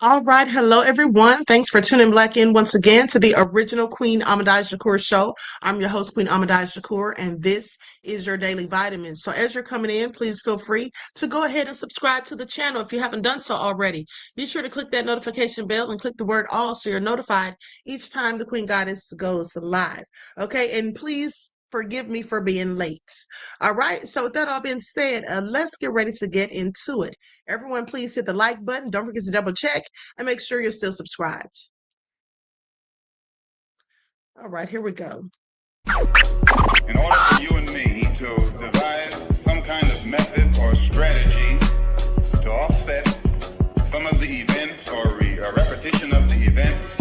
All right, hello everyone. Thanks for tuning back in once again to the original Queen Ahmadiyyah Shakur show. I'm your host, Queen Ahmadiyyah Shakur, and this is your daily vitamin. So as you're coming in, please feel free to go ahead and subscribe to the channel if you haven't done so already. Be sure to click that notification bell and click the word all so you're notified each time the Queen Goddess goes live. Okay, and please forgive me for being late. All right, so with that all being said, let's get ready to get into it. Everyone, please hit the like button. Don't forget to double check and make sure you're still subscribed. All right, here we go. In order for you and me to devise some kind of method or strategy to offset some of the events or a repetition of the events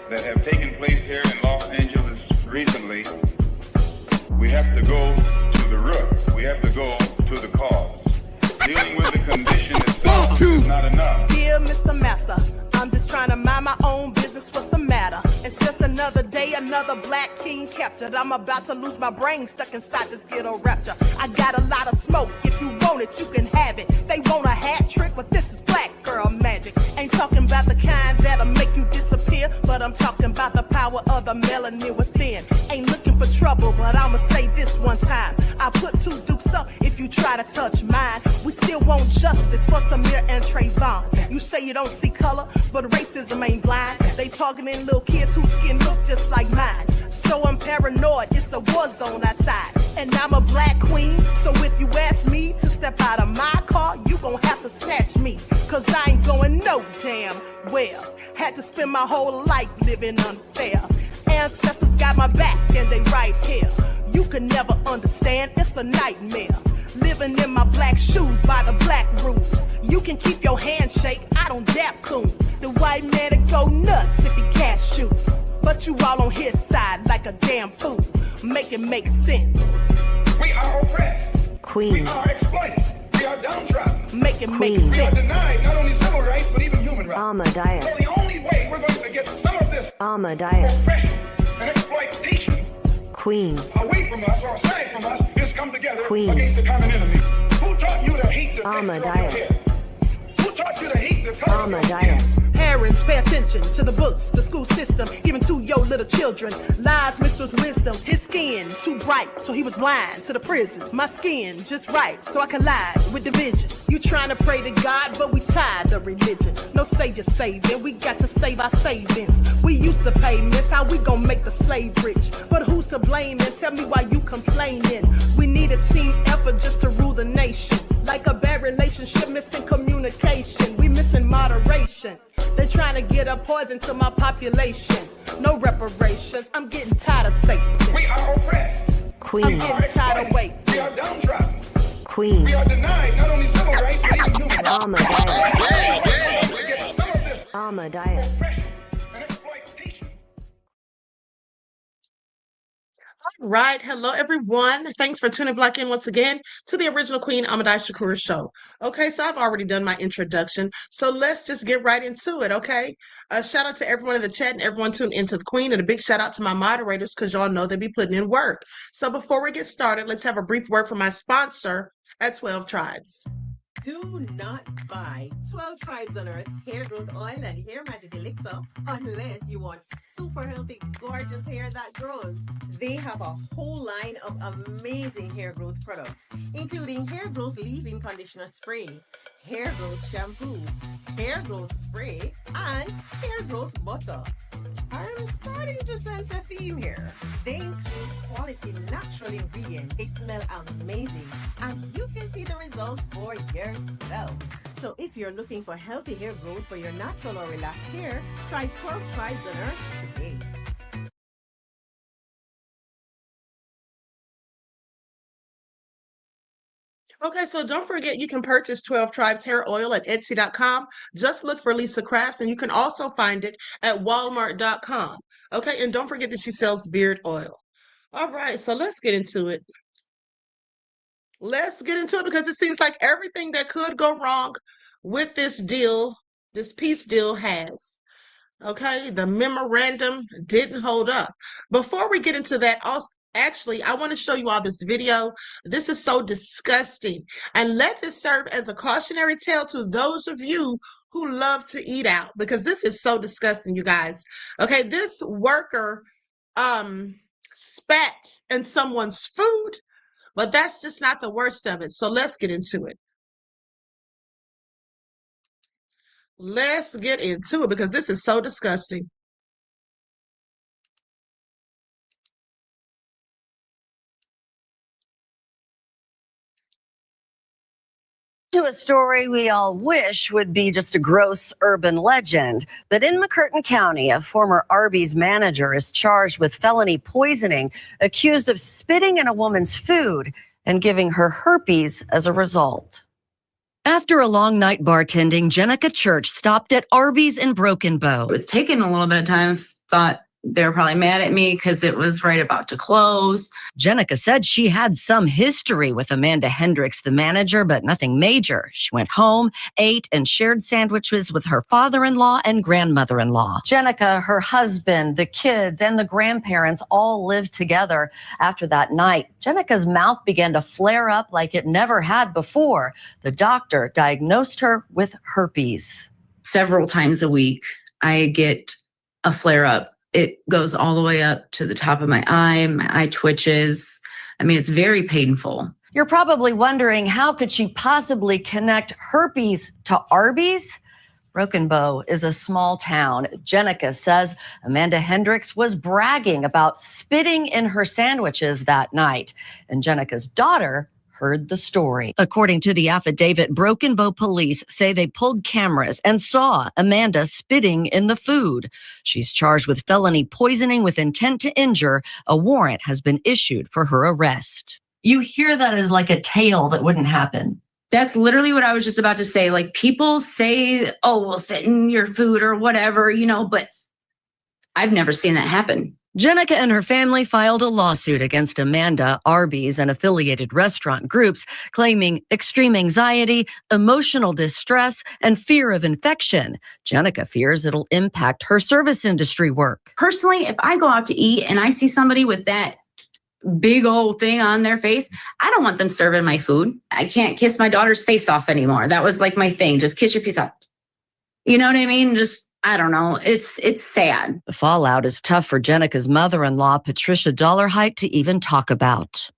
that have taken place here in Los Angeles recently, we have to go to the root. We have to go to the cause. Dealing with the condition itself is not enough. Dear Mr. Massa, I'm just trying to mind my own business. What's the matter? It's just another day, another black king captured. I'm about to lose my brain, stuck inside this ghetto rapture. I got a lot of smoke. If you want it, you can have it. They want a hat trick, but this is black girl magic. Ain't talking about the kind that'll make you disappear, but I'm talking about the power of the melanin within. Ain't looking for trouble, but I'ma say this one time. I put two dukes up if you try to touch mine. We still want justice for Samir and Trayvon. You say you don't see color, but racism ain't blind. They targeting little kids whose skin look just like mine. So I'm paranoid, it's a war zone outside. And I'm a black queen, so if you ask me to step out of my car, you gon' have to snatch me. Cause I ain't going no damn well. Had to spend my whole life living unfair. Ancestors got my back and they right here. You can never understand, it's a nightmare. Living in my black shoes by the black rules. You can keep your handshake, I don't dap coon. The white man to go nuts if he can't shoot. But you all on his side like a damn fool. Make it make sense. We are oppressed. Queen. We are exploited. We are downtrodden. Make it make Queen. We are sense. denied not only civil rights, but even human rights. Ahmadiyyah. So the only way we're going to get some of this Ahmadiyyah. oppression and exploitation Queen. away from us or aside from us is come together Queen. against the common enemy. Who taught you to hate the texture of your Ahmadiyyah. hair? Who taught you to hate the color of your skin? Ahmadiyyah. Parents, pay attention to the books, the school system, given to your little children. Lies mixed with wisdom. His skin too bright, so he was blind to the prison. My skin just right, so I collide with division. You trying to pray to God, but we tired of religion. No savior saving, we got to save our savings. We used to pay miss, how we gon' make the slave rich? But who's to blame, and tell me why you complaining? We need a team effort just to rule the nation. Like a bad relationship, missing communication. We missing moderation. They trying to get a poison to my population. No reparations. I'm getting tired of Satan. We are oppressed. Queen. I'm getting tired of waiting. We are downtrodden. Queen. We are denied not only civil rights, but even human rights. Ahmadiyyah. We get some of this Ahmadiyyah. oppression and exploitation. Right. Hello, everyone. Thanks for tuning back in once again to the original Queen Ahmadiyyah Shakur show. Okay, so I've already done my introduction, so let's just get right into it, okay? A shout out to everyone in the chat and everyone tuned into the Queen, and a big shout out to my moderators because y'all know they be putting in work. So before we get started, let's have a brief word from my sponsor at 12 Tribes. Do not buy 12 Tribes on Earth hair growth oil and hair magic elixir unless you want super healthy, gorgeous hair that grows. They have a whole line of amazing hair growth products, including hair growth leave-in conditioner spray, hair growth shampoo, hair growth spray, and hair growth butter. I'm starting to sense a theme here. They include quality natural ingredients. They smell amazing, and you can see the results for yourself. So if you're looking for healthy hair growth for your natural or relaxed hair, try 12 Tribes on Earth today. Okay, so don't forget you can purchase 12 Tribes hair oil at Etsy.com. Just look for Lisa Crafts, and you can also find it at Walmart.com. Okay, and don't forget that she sells beard oil. All right, so let's get into it. Let's get into it because it seems like everything that could go wrong with this deal, this peace deal has. Okay, the memorandum didn't hold up. Before we get into that, also, Actually, I want to show you all this video. This is so disgusting. And let this serve as a cautionary tale to those of you who love to eat out, because this is so disgusting, you guys. Okay, this worker spat in someone's food, but that's just not the worst of it. So let's get into it. Let's get into it because this is so disgusting. To a story we all wish would be just a gross urban legend. But in McCurtain County, a former Arby's manager is charged with felony poisoning, accused of spitting in a woman's food and giving her herpes as a result. After a long night bartending, Jenica Church stopped at Arby's in Broken Bow. It was taking a little bit of time. Thought they were probably mad at me because it was right about to close. Jenica said she had some history with Amanda Hendricks, the manager, but nothing major. She went home, ate, and shared sandwiches with her father-in-law and grandmother-in-law. Jenica, her husband, the kids, and the grandparents all lived together. After that night, Jenica's mouth began to flare up like it never had before. The doctor diagnosed her with herpes. Several times a week, I get a flare-up. It goes all the way up to the top of my eye twitches. I mean, it's very painful. You're probably wondering, how could she possibly connect herpes to Arby's? Broken Bow is a small town. Jenica says Amanda Hendricks was bragging about spitting in her sandwiches that night, and Jenica's daughter heard the story. According to the affidavit, Broken Bow police say they pulled cameras and saw Amanda spitting in the food. She's charged with felony poisoning with intent to injure. A warrant has been issued for her arrest. You hear that as like a tale that wouldn't happen. That's literally what I was just about to say. Like, people say, oh, we'll spit in your food or whatever, but I've never seen that happen. Jenica and her family filed a lawsuit against Amanda, Arby's, and affiliated restaurant groups, claiming extreme anxiety, emotional distress, and fear of infection. Jenica fears it'll impact her service industry work. Personally, if I go out to eat and I see somebody with that big old thing on their face, I don't want them serving my food. I can't kiss my daughter's face off anymore. That was like my thing. Just kiss your face off. You know what I mean? I don't know. It's sad. The fallout is tough for Jenica's mother-in-law, Patricia Dollarhite, to even talk about.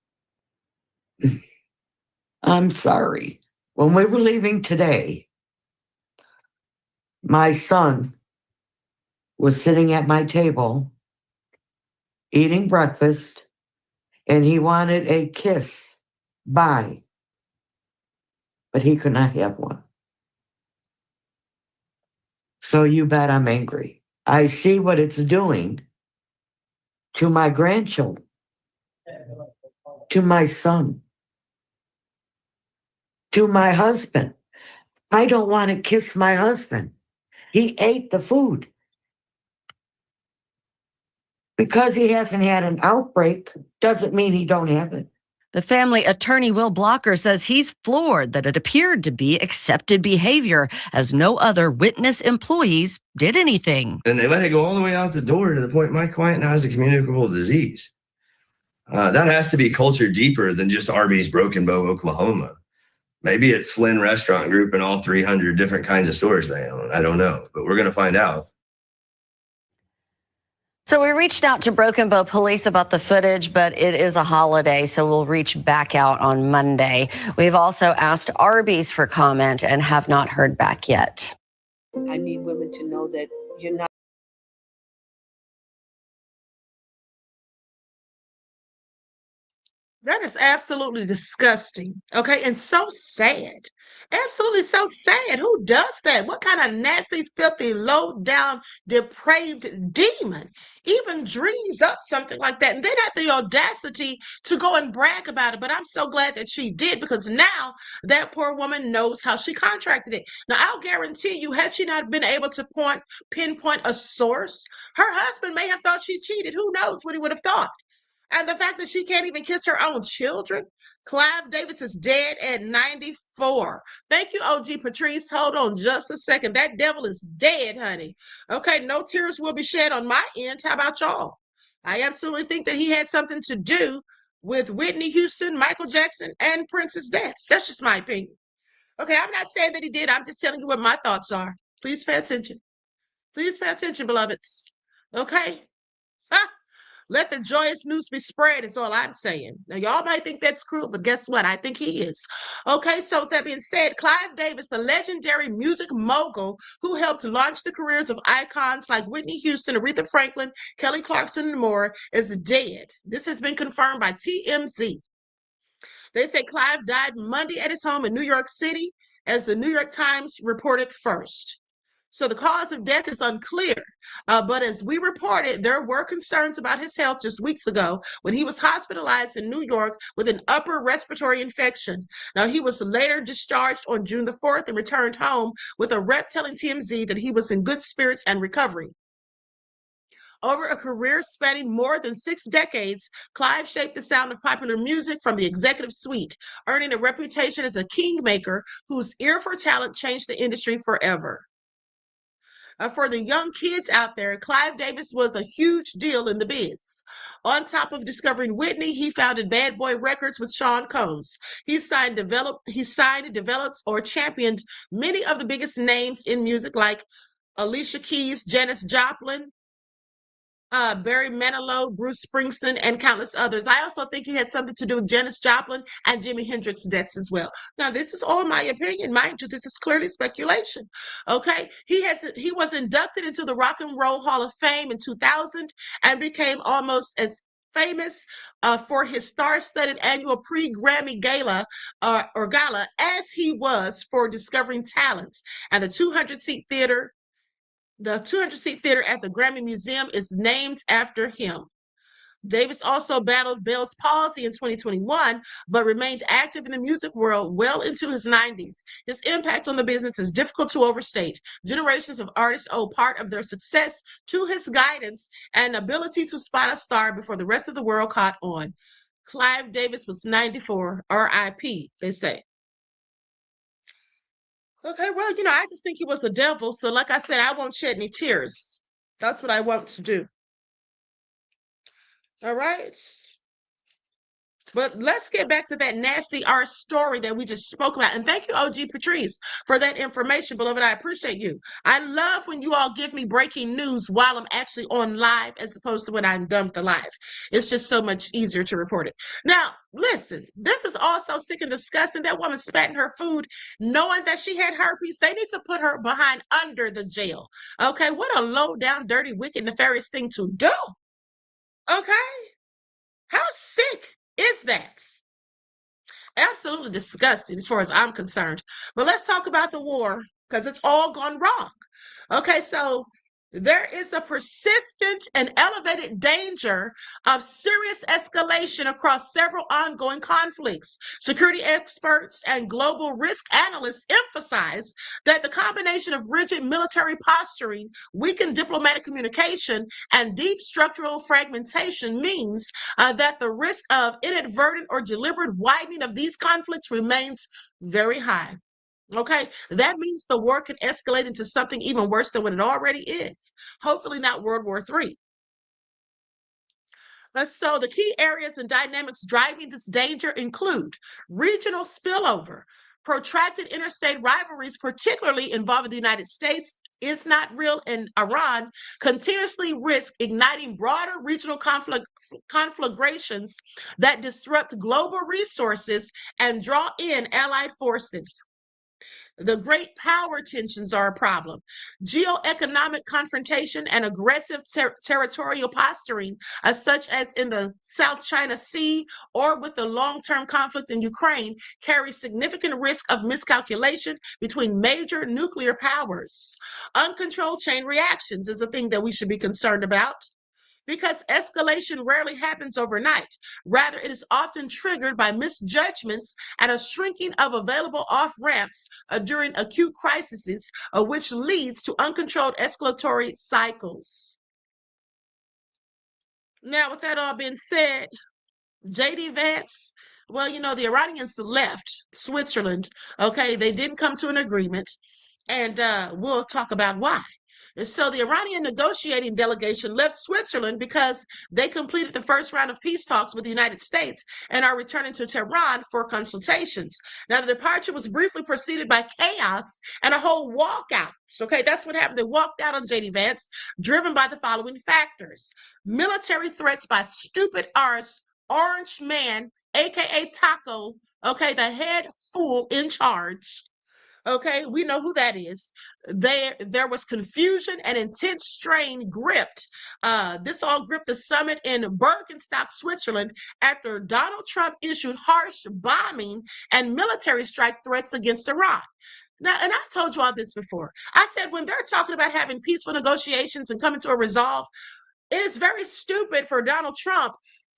I'm sorry. When we were leaving today, my son was sitting at my table eating breakfast, and he wanted a kiss. Bye. But he could not have one. So you bet I'm angry. I see what it's doing to my grandchildren, to my son, to my husband. I don't want to kiss my husband. He ate the food. Because he hasn't had an outbreak doesn't mean he don't have it. The family attorney, Will Blocker, says he's floored that it appeared to be accepted behavior, as no other witness employees did anything. And they let it go all the way out the door to the point my client now has a communicable disease. That has to be culture deeper than just Arby's, Broken Bow, Oklahoma. Maybe it's Flynn Restaurant Group and all 300 different kinds of stores they own. I don't know, but we're going to find out. So we reached out to Broken Bow Police about the footage, but it is a holiday, so we'll reach back out on Monday. We've also asked Arby's for comment and have not heard back yet. I need women to know that you're not. That is absolutely disgusting. Okay, and so sad. Absolutely so sad. Who does that? What kind of nasty, filthy, low-down, depraved demon even dreams up something like that and then have the audacity to go and brag about it? But I'm so glad that she did, because now that poor woman knows how she contracted it. Now, I'll guarantee you, had she not been able to pinpoint a source, her husband may have thought she cheated. Who knows what he would have thought? And the fact that she can't even kiss her own children. Clive Davis is dead at 94. Thank you, OG Patrice. Hold on just a second. That devil is dead, honey. Okay, no tears will be shed on my end. How about y'all? I absolutely think that he had something to do with Whitney Houston, Michael Jackson, and Prince's deaths. That's just my opinion. Okay, I'm not saying that he did. I'm just telling you what my thoughts are. Please pay attention. Please pay attention, beloveds. Okay? Let the joyous news be spread, is all I'm saying. Now, y'all might think that's cruel, but guess what? I think he is. Okay, so with that being said, Clive Davis, the legendary music mogul who helped launch the careers of icons like Whitney Houston, Aretha Franklin, Kelly Clarkson, and more, is dead. This has been confirmed by TMZ. They say Clive died Monday at his home in New York City, as the New York Times reported first. So the cause of death is unclear. But as we reported, there were concerns about his health just weeks ago when he was hospitalized in New York with an upper respiratory infection. Now, he was later discharged on June the 4th and returned home, with a rep telling TMZ that he was in good spirits and recovering. Over a career spanning more than 6 decades, Clive shaped the sound of popular music from the executive suite, earning a reputation as a kingmaker whose ear for talent changed the industry forever. For the young kids out there, Clive Davis was a huge deal in the biz. On top of discovering Whitney, he founded Bad Boy Records with Sean Combs. He signed, developed, or championed many of the biggest names in music like Alicia Keys, Janis Joplin, Barry Manilow, Bruce Springsteen, and countless others. I also think he had something to do with Janis Joplin and Jimi Hendrix's deaths as well. Now, this is all my opinion, mind you. This is clearly speculation. Okay, he was inducted into the Rock and Roll Hall of Fame in 2000 and became almost as famous for his star-studded annual pre-Grammy gala or gala as he was for discovering talent. And the 200-seat theater at the Grammy Museum is named after him. Davis also battled Bell's palsy in 2021, but remained active in the music world well into his 90s. His impact on the business is difficult to overstate. Generations of artists owe part of their success to his guidance and ability to spot a star before the rest of the world caught on. Clive Davis was 94, R.I.P., they say. Okay, well, I just think he was the devil. So like I said, I won't shed any tears. That's what I want to do. All right. But let's get back to that nasty art story that we just spoke about. And thank you, OG Patrice, for that information, beloved. I appreciate you. I love when you all give me breaking news while I'm actually on live as opposed to when I'm done with the live. It's just so much easier to report it. Now, listen, this is also sick and disgusting. That woman spat in her food knowing that she had herpes. They need to put her behind under the jail. Okay, what a low down, dirty, wicked, nefarious thing to do. Okay? How sick is that? Absolutely disgusting as far as I'm concerned. But let's talk about the war, because it's all gone wrong. Okay, so there is a persistent and elevated danger of serious escalation across several ongoing conflicts. Security experts and global risk analysts emphasize that the combination of rigid military posturing, weakened diplomatic communication, and deep structural fragmentation means that the risk of inadvertent or deliberate widening of these conflicts remains very high. Okay, that means the war could escalate into something even worse than what it already is. Hopefully not World War III. So the key areas and dynamics driving this danger include regional spillover. Protracted interstate rivalries, particularly involving the United States, is not real, and Iran continuously risk igniting broader regional conflagrations that disrupt global resources and draw in allied forces. The great power tensions are a problem. Geoeconomic confrontation and aggressive territorial posturing, such as in the South China Sea or with the long-term conflict in Ukraine, carry significant risk of miscalculation between major nuclear powers. Uncontrolled chain reactions is a thing that we should be concerned about, because escalation rarely happens overnight. Rather, it is often triggered by misjudgments and a shrinking of available off-ramps during acute crises, which leads to uncontrolled escalatory cycles. Now, with that all being said, J.D. Vance, well, the Iranians left Switzerland. Okay, they didn't come to an agreement, and we'll talk about why. So the Iranian negotiating delegation left Switzerland because they completed the first round of peace talks with the United States and are returning to Tehran for consultations. Now, the departure was briefly preceded by chaos and a whole walkout. Okay, that's what happened. They walked out on JD Vance, driven by the following factors: military threats by stupid arse Orange Man, aka Taco, okay, the head fool in charge. Okay, we know who that is. There was confusion and intense strain gripped. This all gripped the summit in Birkenstock, Switzerland, after Donald Trump issued harsh bombing and military strike threats against Iran. Now, and I've told you all this before. I said when they're talking about having peaceful negotiations and coming to a resolve, it is very stupid for Donald Trump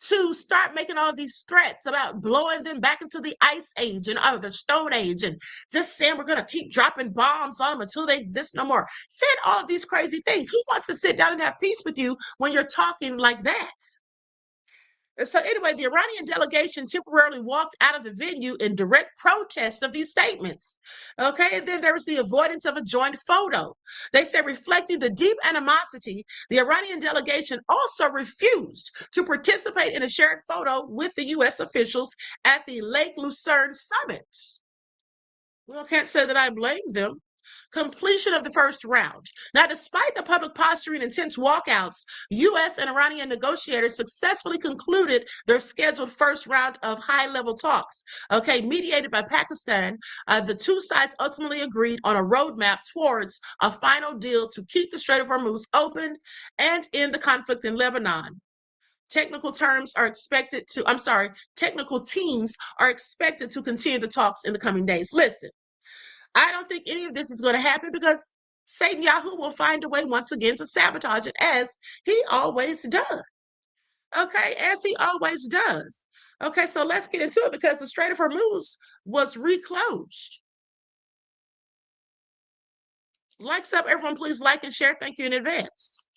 to start making all of these threats about blowing them back into the ice age and the stone age, and just saying we're going to keep dropping bombs on them until they exist no more. Saying all of these crazy things. Who wants to sit down and have peace with you when you're talking like that? And so anyway, the Iranian delegation temporarily walked out of the venue in direct protest of these statements. Okay, and then there was the avoidance of a joint photo. They said, reflecting the deep animosity, the Iranian delegation also refused to participate in a shared photo with the U.S. officials at the Lake Lucerne summit. Well, I can't say that I blame them. Completion of the first round. Now, despite the public posturing and intense walkouts, U.S. and Iranian negotiators successfully concluded their scheduled first round of high-level talks. Okay, mediated by Pakistan, the two sides ultimately agreed on a roadmap towards a final deal to keep the Strait of Hormuz open and end the conflict in Lebanon. Technical teams are expected to continue the talks in the coming days. Listen, I don't think any of this is going to happen because Netanyahu will find a way once again to sabotage it, as he always does. Okay, as he always does. Okay, so let's get into it, because the Strait of Hormuz was reclosed. Likes up, everyone. Please like and share. Thank you in advance.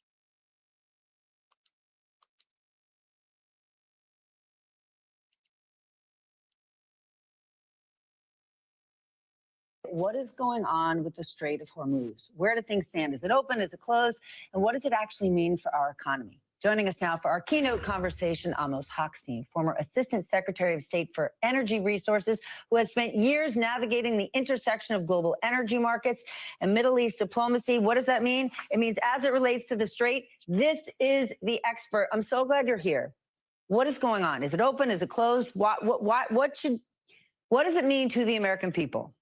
What is going on with the Strait of Hormuz? Where do things stand? Is it open? Is it closed? And what does it actually mean for our economy? Joining us now for our keynote conversation, Amos Hochstein, former Assistant Secretary of State for Energy Resources, who has spent years navigating the intersection of global energy markets and Middle East diplomacy. What does that mean? It means, as it relates to the Strait, this is the expert. I'm so glad you're here. What is going on? Is it open? Is it closed? What does it mean to the American people?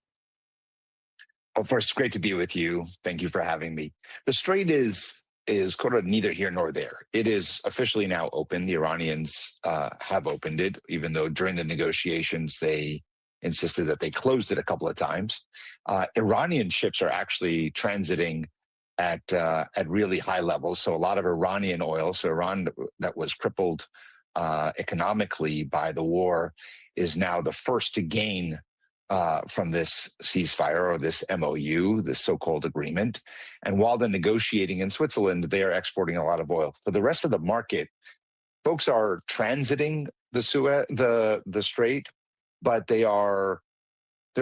Well, first, it's great to be with you. Thank you for having me. The Strait is kind of neither here nor there. It is officially now open. The Iranians have opened it, even though during the negotiations they insisted that they closed it a couple of times. Iranian ships are actually transiting at really high levels. So a lot of Iranian oil, so Iran that was crippled economically by the war, is now the first to gain from this ceasefire, or this MOU, this so-called agreement. And while they're negotiating in Switzerland, they are exporting a lot of oil. For the rest of the market, folks are transiting the Strait, but they're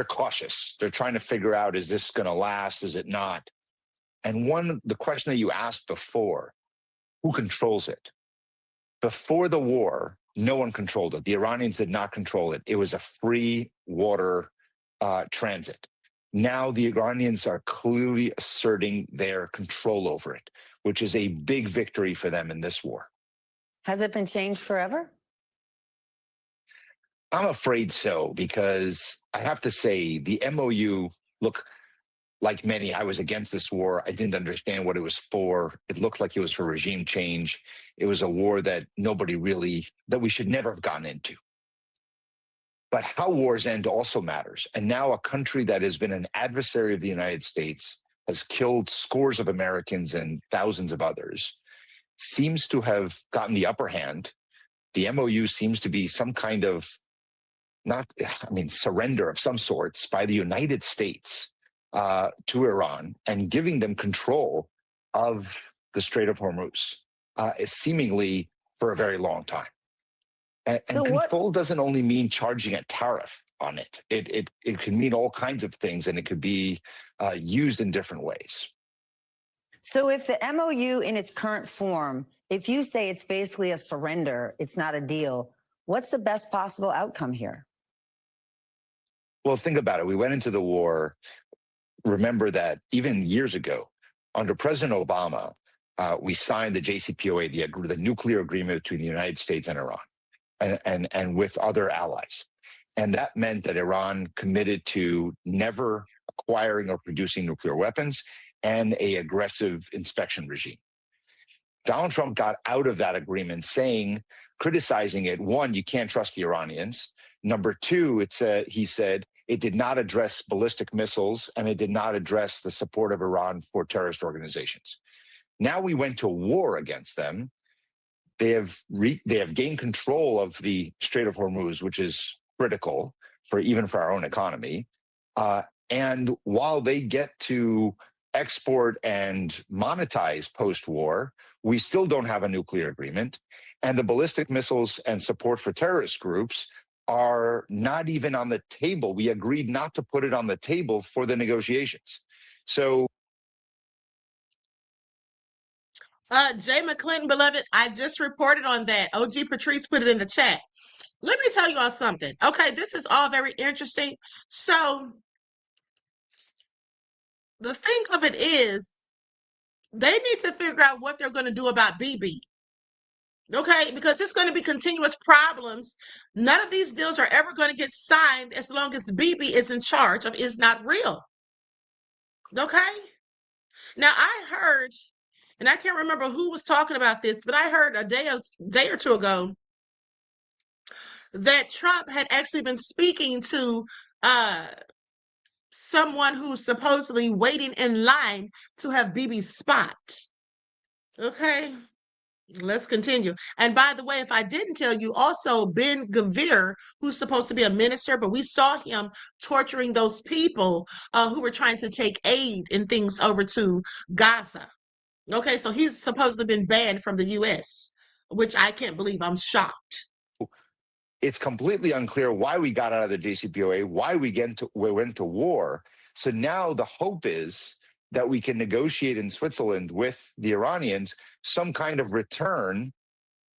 cautious. They're trying to figure out, is this going to last? Is it not? And the question that you asked before, who controls it? Before the war, no one controlled it. The Iranians did not control it. It was a free water transit. Now the Iranians are clearly asserting their control over it, which is a big victory for them in this war. Has it been changed forever? I'm afraid so, because I have to say the MOU, look, like many, I was against this war. I didn't understand what it was for. It looked like it was for regime change. It was a war that we should never have gotten into. But how wars end also matters. And now a country that has been an adversary of the United States, has killed scores of Americans and thousands of others, seems to have gotten the upper hand. The MOU seems to be some kind of surrender of some sorts by the United States to Iran, and giving them control of the Strait of Hormuz, seemingly for a very long time. And control doesn't only mean charging a tariff on it. It can mean all kinds of things, and it could be used in different ways. So if the MOU in its current form, if you say it's basically a surrender, it's not a deal, what's the best possible outcome here? Well, think about it. We went into the war. Remember that even years ago, under President Obama, we signed the JCPOA, the nuclear agreement between the United States and Iran, and with other allies. And that meant that Iran committed to never acquiring or producing nuclear weapons and an aggressive inspection regime. Donald Trump got out of that agreement criticizing it. One, you can't trust the Iranians. Number two, he said it did not address ballistic missiles and it did not address the support of Iran for terrorist organizations. Now we went to war against them. They have gained control of the Strait of Hormuz, which is critical even for our own economy. And while they get to export and monetize post-war, we still don't have a nuclear agreement. And the ballistic missiles and support for terrorist groups are not even on the table. We agreed not to put it on the table for the negotiations. So Jay McClinton, beloved, I just reported on that. OG Patrice put it in the chat. Let me tell you all something. Okay, this is all very interesting. So the thing of it is, they need to figure out what they're going to do about BiBi. Okay, because it's going to be continuous problems. None of these deals are ever going to get signed as long as BiBi is in charge of Is Not Real. Okay? Now, I heard, and I can't remember who was talking about this, but I heard a day or two ago that Trump had actually been speaking to someone who's supposedly waiting in line to have BiBi's spot. Okay, let's continue. And by the way, if I didn't tell you, also Ben-Gvir, who's supposed to be a minister, but we saw him torturing those people who were trying to take aid and things over to Gaza. Okay, so he's supposedly been banned from the U.S., which I can't believe. I'm shocked. It's completely unclear why we got out of the JCPOA, why we went to war. So now the hope is that we can negotiate in Switzerland with the Iranians some kind of return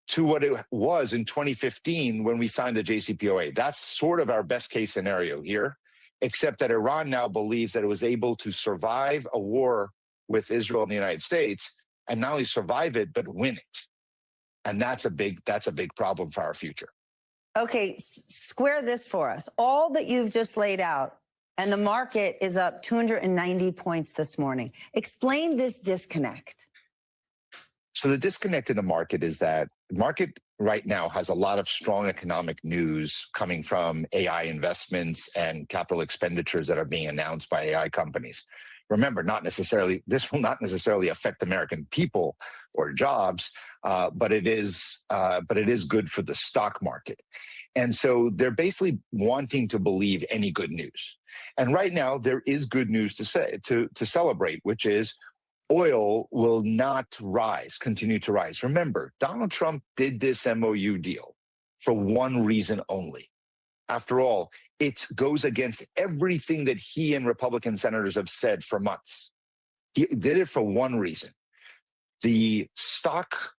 to what it was in 2015 when we signed the JCPOA. That's sort of our best case scenario here, except that Iran now believes that it was able to survive a war with Israel and the United States, and not only survive it, but win it. And that's a big problem for our future. Okay, square this for us. All that you've just laid out, and the market is up 290 points this morning. Explain this disconnect. So the disconnect in the market is that the market right now has a lot of strong economic news coming from AI investments and capital expenditures that are being announced by AI companies. Remember, this will not necessarily affect American people or jobs, but it is good for the stock market. And so they're basically wanting to believe any good news. And right now there is good news to celebrate, which is oil will not continue to rise. Remember, Donald Trump did this MOU deal for one reason only. After all, it goes against everything that he and Republican senators have said for months. He did it for one reason. The stocks,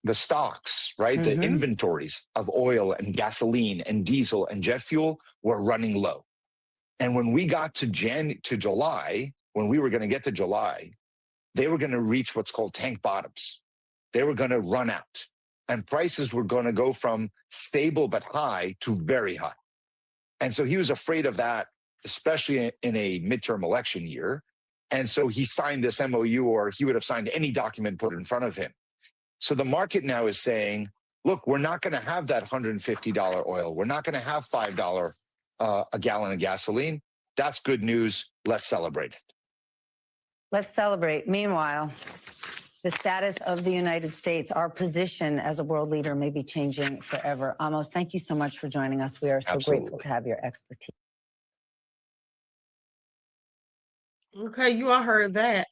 right? Mm-hmm. The inventories of oil and gasoline and diesel and jet fuel were running low. And when we got to July, when we were going to get to July, they were going to reach what's called tank bottoms. They were going to run out. And prices were going to go from stable but high to very high. And so he was afraid of that, especially in a midterm election year. And so he signed this MOU, or he would have signed any document put in front of him. So the market now is saying, look, we're not going to have that $150 oil. We're not going to have $5 a gallon of gasoline. That's good news. Let's celebrate it. Let's celebrate. Meanwhile, the status of the United States, our position as a world leader may be changing forever. Amos, thank you so much for joining us. We are so grateful to have your expertise. Okay, you all heard that.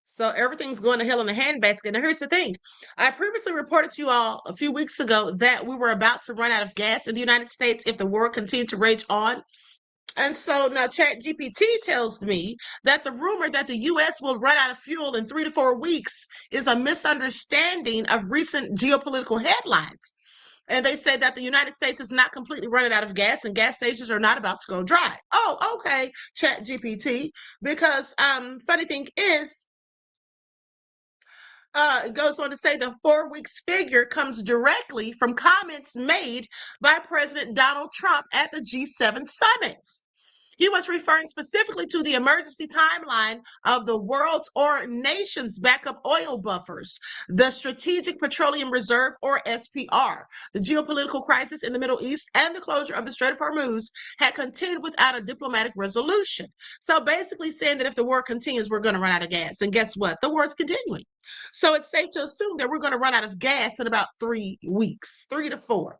So everything's going to hell in a handbasket. Now, here's the thing. I previously reported to you all a few weeks ago that we were about to run out of gas in the United States if the war continued to rage on. And so now ChatGPT tells me that the rumor that the U.S. will run out of fuel in 3 to 4 weeks is a misunderstanding of recent geopolitical headlines. And they say that the United States is not completely running out of gas and gas stations are not about to go dry. Oh, okay, ChatGPT. Because funny thing is, it goes on to say the 4 weeks figure comes directly from comments made by President Donald Trump at the G7 summit. He was referring specifically to the emergency timeline of the world's or nation's backup oil buffers, the Strategic Petroleum Reserve or SPR. The geopolitical crisis in the Middle East and the closure of the Strait of Hormuz had continued without a diplomatic resolution. So basically saying that if the war continues, we're going to run out of gas. And guess what? The war is continuing. So it's safe to assume that we're going to run out of gas in about 3 weeks, 3 to 4.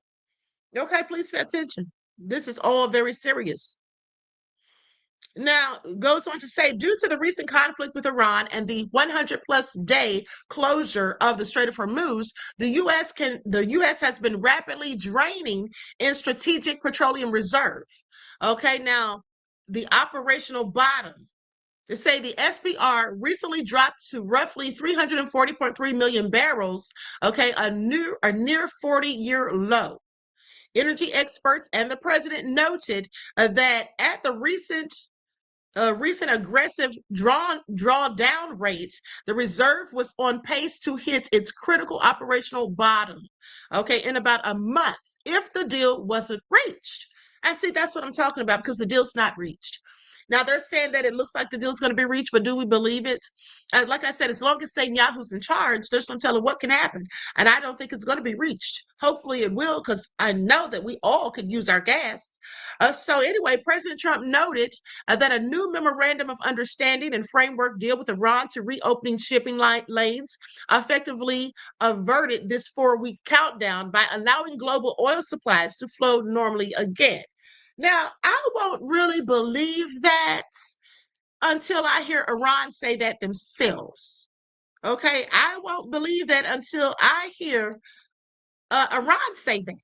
Okay, please pay attention. This is all very serious. Now, goes on to say, due to the recent conflict with Iran and the 100-plus day closure of the Strait of Hormuz, the U.S. has been rapidly draining in strategic petroleum reserve. Okay, now the operational bottom. They say the SPR recently dropped to roughly 340.3 million barrels. Okay, a near 40-year low. Energy experts and the president noted that at the recent aggressive drawdown rates, the reserve was on pace to hit its critical operational bottom, okay, in about a month if the deal wasn't reached. And see, that's what I'm talking about, because the deal's not reached. Now, they're saying that it looks like the deal's going to be reached, but do we believe it? Like I said, as long as Netanyahu's in charge, there's no telling what can happen. And I don't think it's going to be reached. Hopefully it will, because I know that we all could use our gas. So anyway, President Trump noted that a new memorandum of understanding and framework deal with Iran to reopening shipping lanes effectively averted this 4-week countdown by allowing global oil supplies to flow normally again. Now, I won't really believe that until I hear Iran say that themselves. Okay, I won't believe that until I hear Iran say that.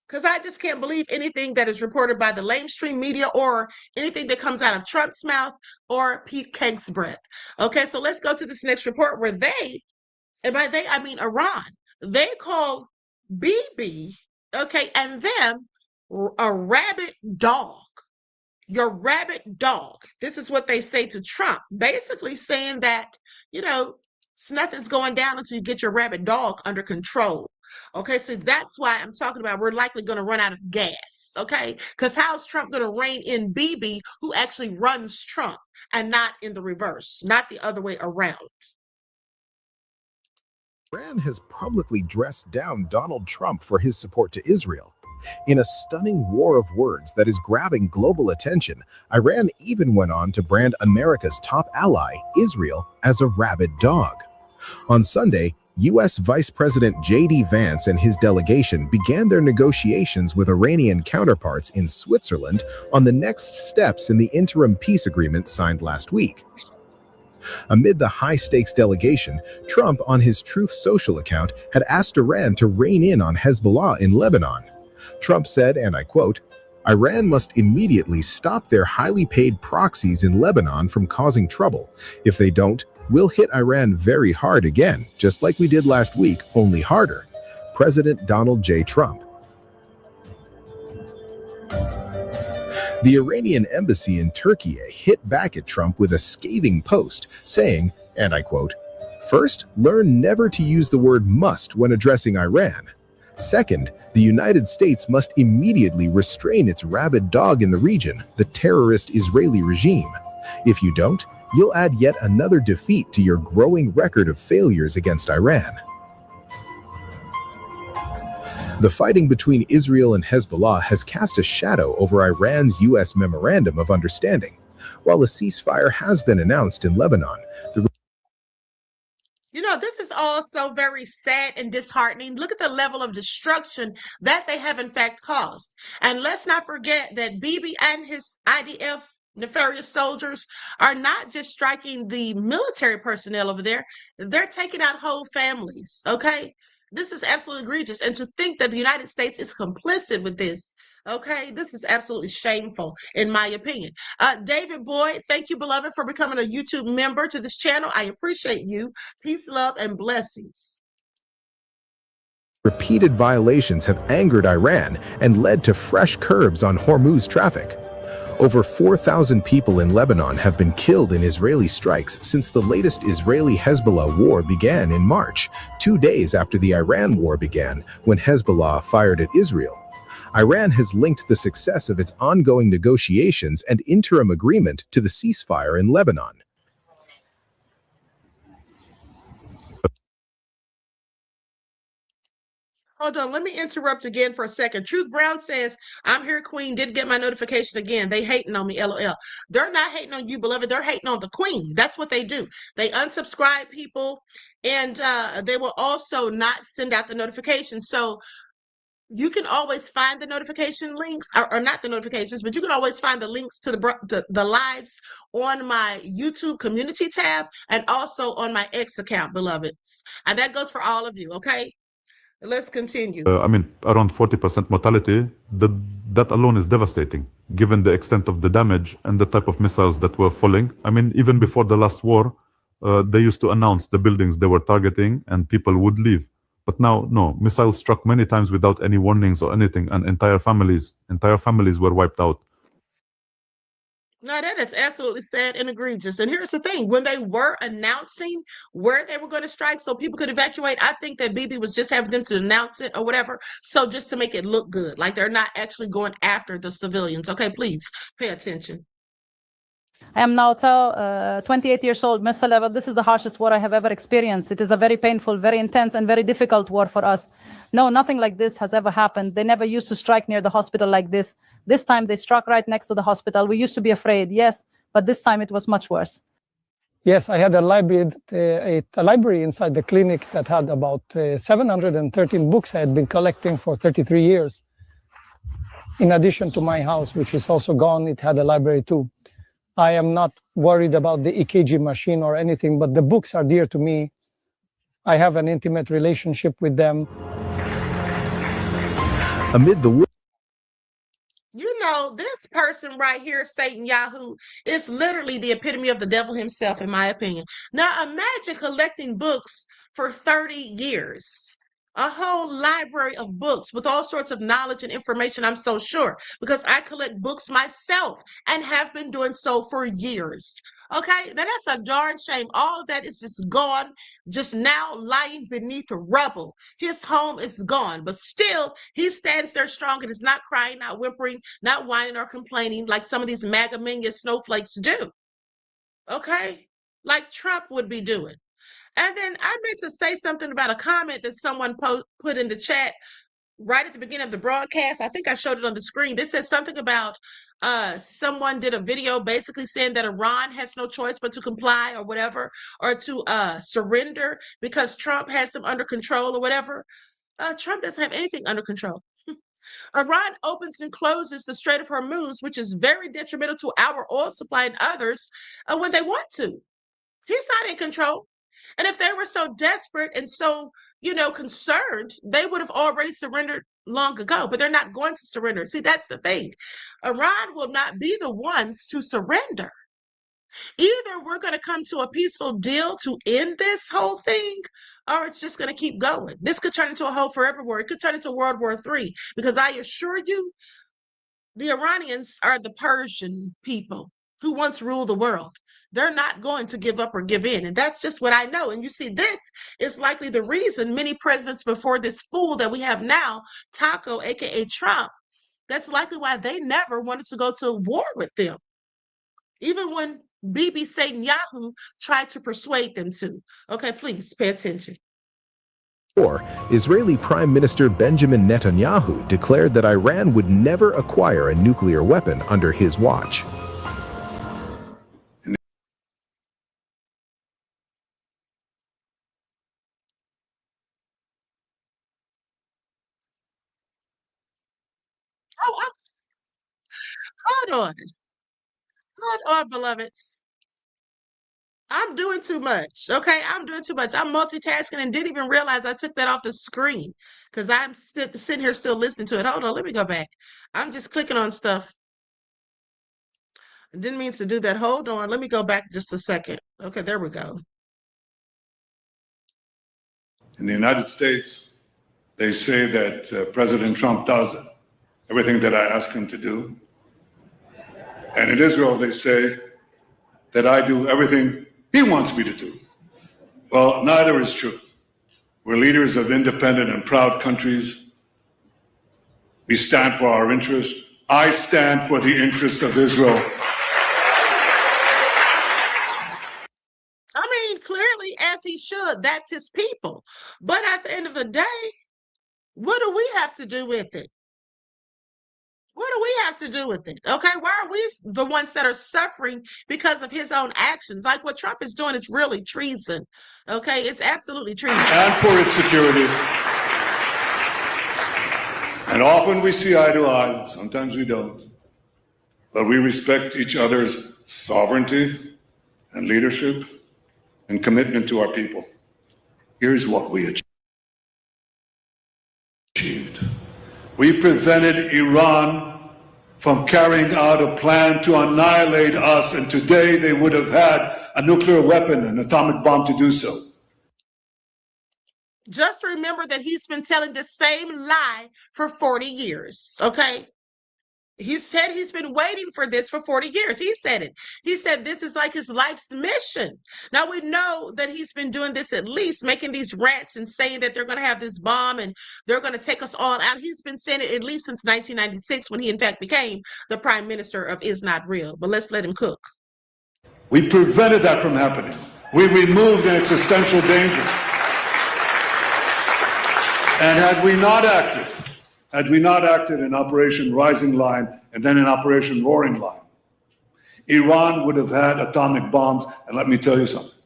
Because I just can't believe anything that is reported by the mainstream media or anything that comes out of Trump's mouth or Pete Kegg's breath. Okay, so let's go to this next report where they, and by they, I mean Iran, they call BiBi, okay, and them a rabid dog. Your rabid dog. This is what they say to Trump, basically saying that, nothing's going down until you get your rabid dog under control. Okay, so that's why I'm talking about we're likely going to run out of gas. Okay, because how's Trump going to rein in BiBi, who actually runs Trump, and not in the reverse, not the other way around? Iran has publicly dressed down Donald Trump for his support to Israel. In a stunning war of words that is grabbing global attention, Iran even went on to brand America's top ally, Israel, as a rabid dog. On Sunday, U.S. Vice President J.D. Vance and his delegation began their negotiations with Iranian counterparts in Switzerland on the next steps in the interim peace agreement signed last week. Amid the high-stakes delegation, Trump, on his Truth Social account, had asked Iran to rein in on Hezbollah in Lebanon. Trump said, and I quote, "Iran must immediately stop their highly paid proxies in Lebanon from causing trouble. If they don't, we'll hit Iran very hard again, just like we did last week, only harder." President Donald J. Trump. The Iranian embassy in Turkey hit back at Trump with a scathing post, saying, and I quote, "First, learn never to use the word must when addressing Iran. Second, the United States must immediately restrain its rabid dog in the region, the terrorist Israeli regime. If you don't, you'll add yet another defeat to your growing record of failures against Iran." The fighting between Israel and Hezbollah has cast a shadow over Iran's U.S. Memorandum of Understanding. While a ceasefire has been announced in Lebanon, this is also very sad and disheartening. Look at the level of destruction that they have in fact caused. And let's not forget that BiBi and his IDF nefarious soldiers are not just striking the military personnel over there, they're taking out whole families, okay? This is absolutely egregious. And to think that the United States is complicit with this, okay, this is absolutely shameful, in my opinion. David Boyd, thank you, beloved, for becoming a YouTube member to this channel. I appreciate you. Peace, love, and blessings. Repeated violations have angered Iran and led to fresh curbs on Hormuz traffic. Over 4,000 people in Lebanon have been killed in Israeli strikes since the latest Israeli-Hezbollah war began in March, 2 days after the Iran war began, when Hezbollah fired at Israel. Iran has linked the success of its ongoing negotiations and interim agreement to the ceasefire in Lebanon. Hold on, let me interrupt again for a second. Truth Brown says, I'm here, Queen. Didn't get my notification again. They hating on me, LOL. They're not hating on you, beloved. They're hating on the Queen. That's what they do. They unsubscribe people, and they will also not send out the notifications. So you can always find the notification links, or not the notifications, but you can always find the links to the lives on my YouTube community tab and also on my X account, beloveds. And that goes for all of you, okay? Let's continue. I mean, around 40% mortality, that alone is devastating, given the extent of the damage and the type of missiles that were falling. I mean, even before the last war, they used to announce the buildings they were targeting and people would leave. But now, no, missiles struck many times without any warnings or anything, and entire families were wiped out. No, that is absolutely sad and egregious. And here's the thing, when they were announcing where they were going to strike so people could evacuate, I think that BiBi was just having them to announce it or whatever, so just to make it look good, like they're not actually going after the civilians. Okay, please pay attention. I am now 28 years old, Mr. Level. This is the harshest war I have ever experienced. It is a very painful, very intense, and very difficult war for us. No, nothing like this has ever happened. They never used to strike near the hospital like this. This time they struck right next to the hospital. We used to be afraid, yes, but this time it was much worse. Yes, I had a library inside the clinic that had about 713 books I had been collecting for 33 years. In addition to my house, which is also gone, it had a library too. I am not worried about the EKG machine or anything, but the books are dear to me. I have an intimate relationship with them. Amid the You know, this person right here, Satan Yahoo, is literally the epitome of the devil himself, in my opinion. Now, imagine collecting books for 30 years. A whole library of books with all sorts of knowledge and information, I'm so sure, because I collect books myself and have been doing so for years. Okay, now that's a darn shame. All of that is just gone, just now lying beneath rubble. His home is gone, but still he stands there strong and is not crying, not whimpering, not whining or complaining like some of these MAGA mania snowflakes do. Okay, like Trump would be doing. And then I meant to say something about a comment that someone put in the chat right at the beginning of the broadcast. I think I showed it on the screen. This says something about someone did a video basically saying that Iran has no choice but to comply or whatever, or to surrender because Trump has them under control or whatever. Trump doesn't have anything under control. Iran opens and closes the Strait of Hormuz, which is very detrimental to our oil supply and others when they want to. He's not in control. And if they were so desperate and so, concerned, they would have already surrendered long ago, but they're not going to surrender. See, that's the thing. Iran will not be the ones to surrender. Either we're going to come to a peaceful deal to end this whole thing, or it's just going to keep going. This could turn into a whole forever war. It could turn into World War III, because I assure you, the Iranians are the Persian people who once ruled the world. They're not going to give up or give in. And that's just what I know. And you see, this is likely the reason many presidents before this fool that we have now, Taco, aka Trump, that's likely why they never wanted to go to war with them. Even when BiBi Satan Yahoo tried to persuade them to. Okay, please pay attention. Israeli Prime Minister Benjamin Netanyahu declared that Iran would never acquire a nuclear weapon under his watch. Hold on. Hold on, beloveds. I'm doing too much. Okay, I'm doing too much. I'm multitasking and didn't even realize I took that off the screen because I'm sitting here still listening to it. Hold on, let me go back. I'm just clicking on stuff. I didn't mean to do that. Hold on, let me go back just a second. Okay, there we go. In the United States, they say that President Trump does everything that I ask him to do. And in Israel, they say that I do everything he wants me to do. Well, neither is true. We're leaders of independent and proud countries. We stand for our interests. I stand for the interests of Israel. I mean, clearly, as he should, that's his people. But at the end of the day, what do we have to do with it? What do we have to do with it? Okay, why are we the ones that are suffering because of his own actions? Like what Trump is doing is really treason. Okay, it's absolutely treason. And for its security. And often we see eye to eye, sometimes we don't. But we respect each other's sovereignty and leadership and commitment to our people. Here's what we achieved. We prevented Iran from carrying out a plan to annihilate us, and today they would have had a nuclear weapon, an atomic bomb to do so. Just remember that he's been telling the same lie for 40 years, okay? He said he's been waiting for this for 40 years. He said it. He said this is like his life's mission. Now, we know that he's been doing this at least, making these rants and saying that they're going to have this bomb and they're going to take us all out. He's been saying it at least since 1996 when he, in fact, became the prime minister of Is Not Real. But let's let him cook. We prevented that from happening. We removed an existential danger. And had we not acted in Operation Rising Line and then in Operation Roaring Line, Iran would have had atomic bombs, and let me tell you something,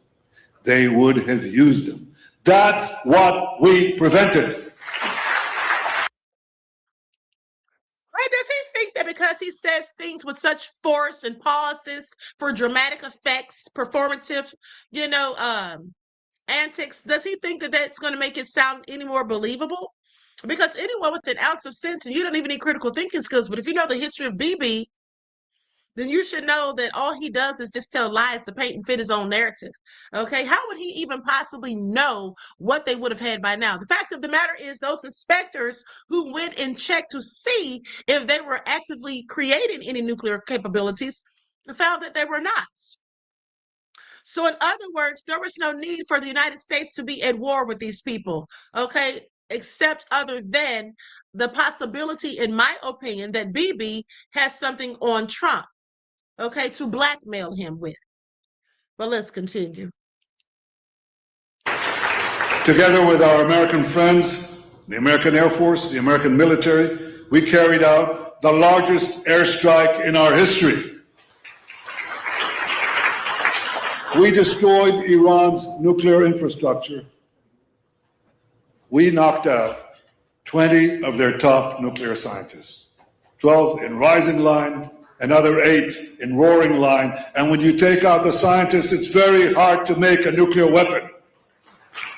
they would have used them. That's what we prevented. Right? Does he think that because he says things with such force and pauses for dramatic effects, performative, antics, does he think that that's going to make it sound any more believable? Because anyone with an ounce of sense, and you don't even need critical thinking skills, but if you know the history of BiBi, then you should know that all he does is just tell lies to paint and fit his own narrative. Okay, how would he even possibly know what they would have had by now? The fact of the matter is those inspectors who went and checked to see if they were actively creating any nuclear capabilities found that they were not. So in other words, there was no need for the United States to be at war with these people, okay, except other than the possibility, in my opinion, that BiBi has something on Trump, okay, to blackmail him with. But let's continue. Together with our American friends, the American Air Force, the American military, we carried out the largest airstrike in our history. We destroyed Iran's nuclear infrastructure. We knocked out 20 of their top nuclear scientists, 12 in Rising Line, another 8 in Roaring Line. And when you take out the scientists, it's very hard to make a nuclear weapon.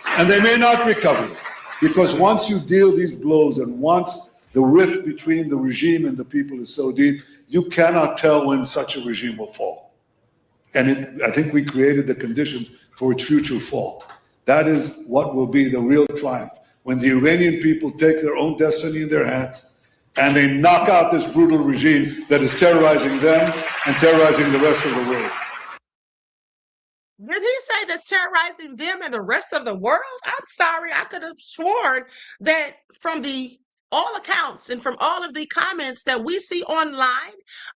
And they may not recover, because once you deal these blows and once the rift between the regime and the people is so deep, you cannot tell when such a regime will fall. And I think we created the conditions for its future fall. That is what will be the real triumph, when the Iranian people take their own destiny in their hands and they knock out this brutal regime that is terrorizing them and terrorizing the rest of the world. Did he say that's terrorizing them and the rest of the world? I'm sorry, I could have sworn that from all accounts and from all of the comments that we see online,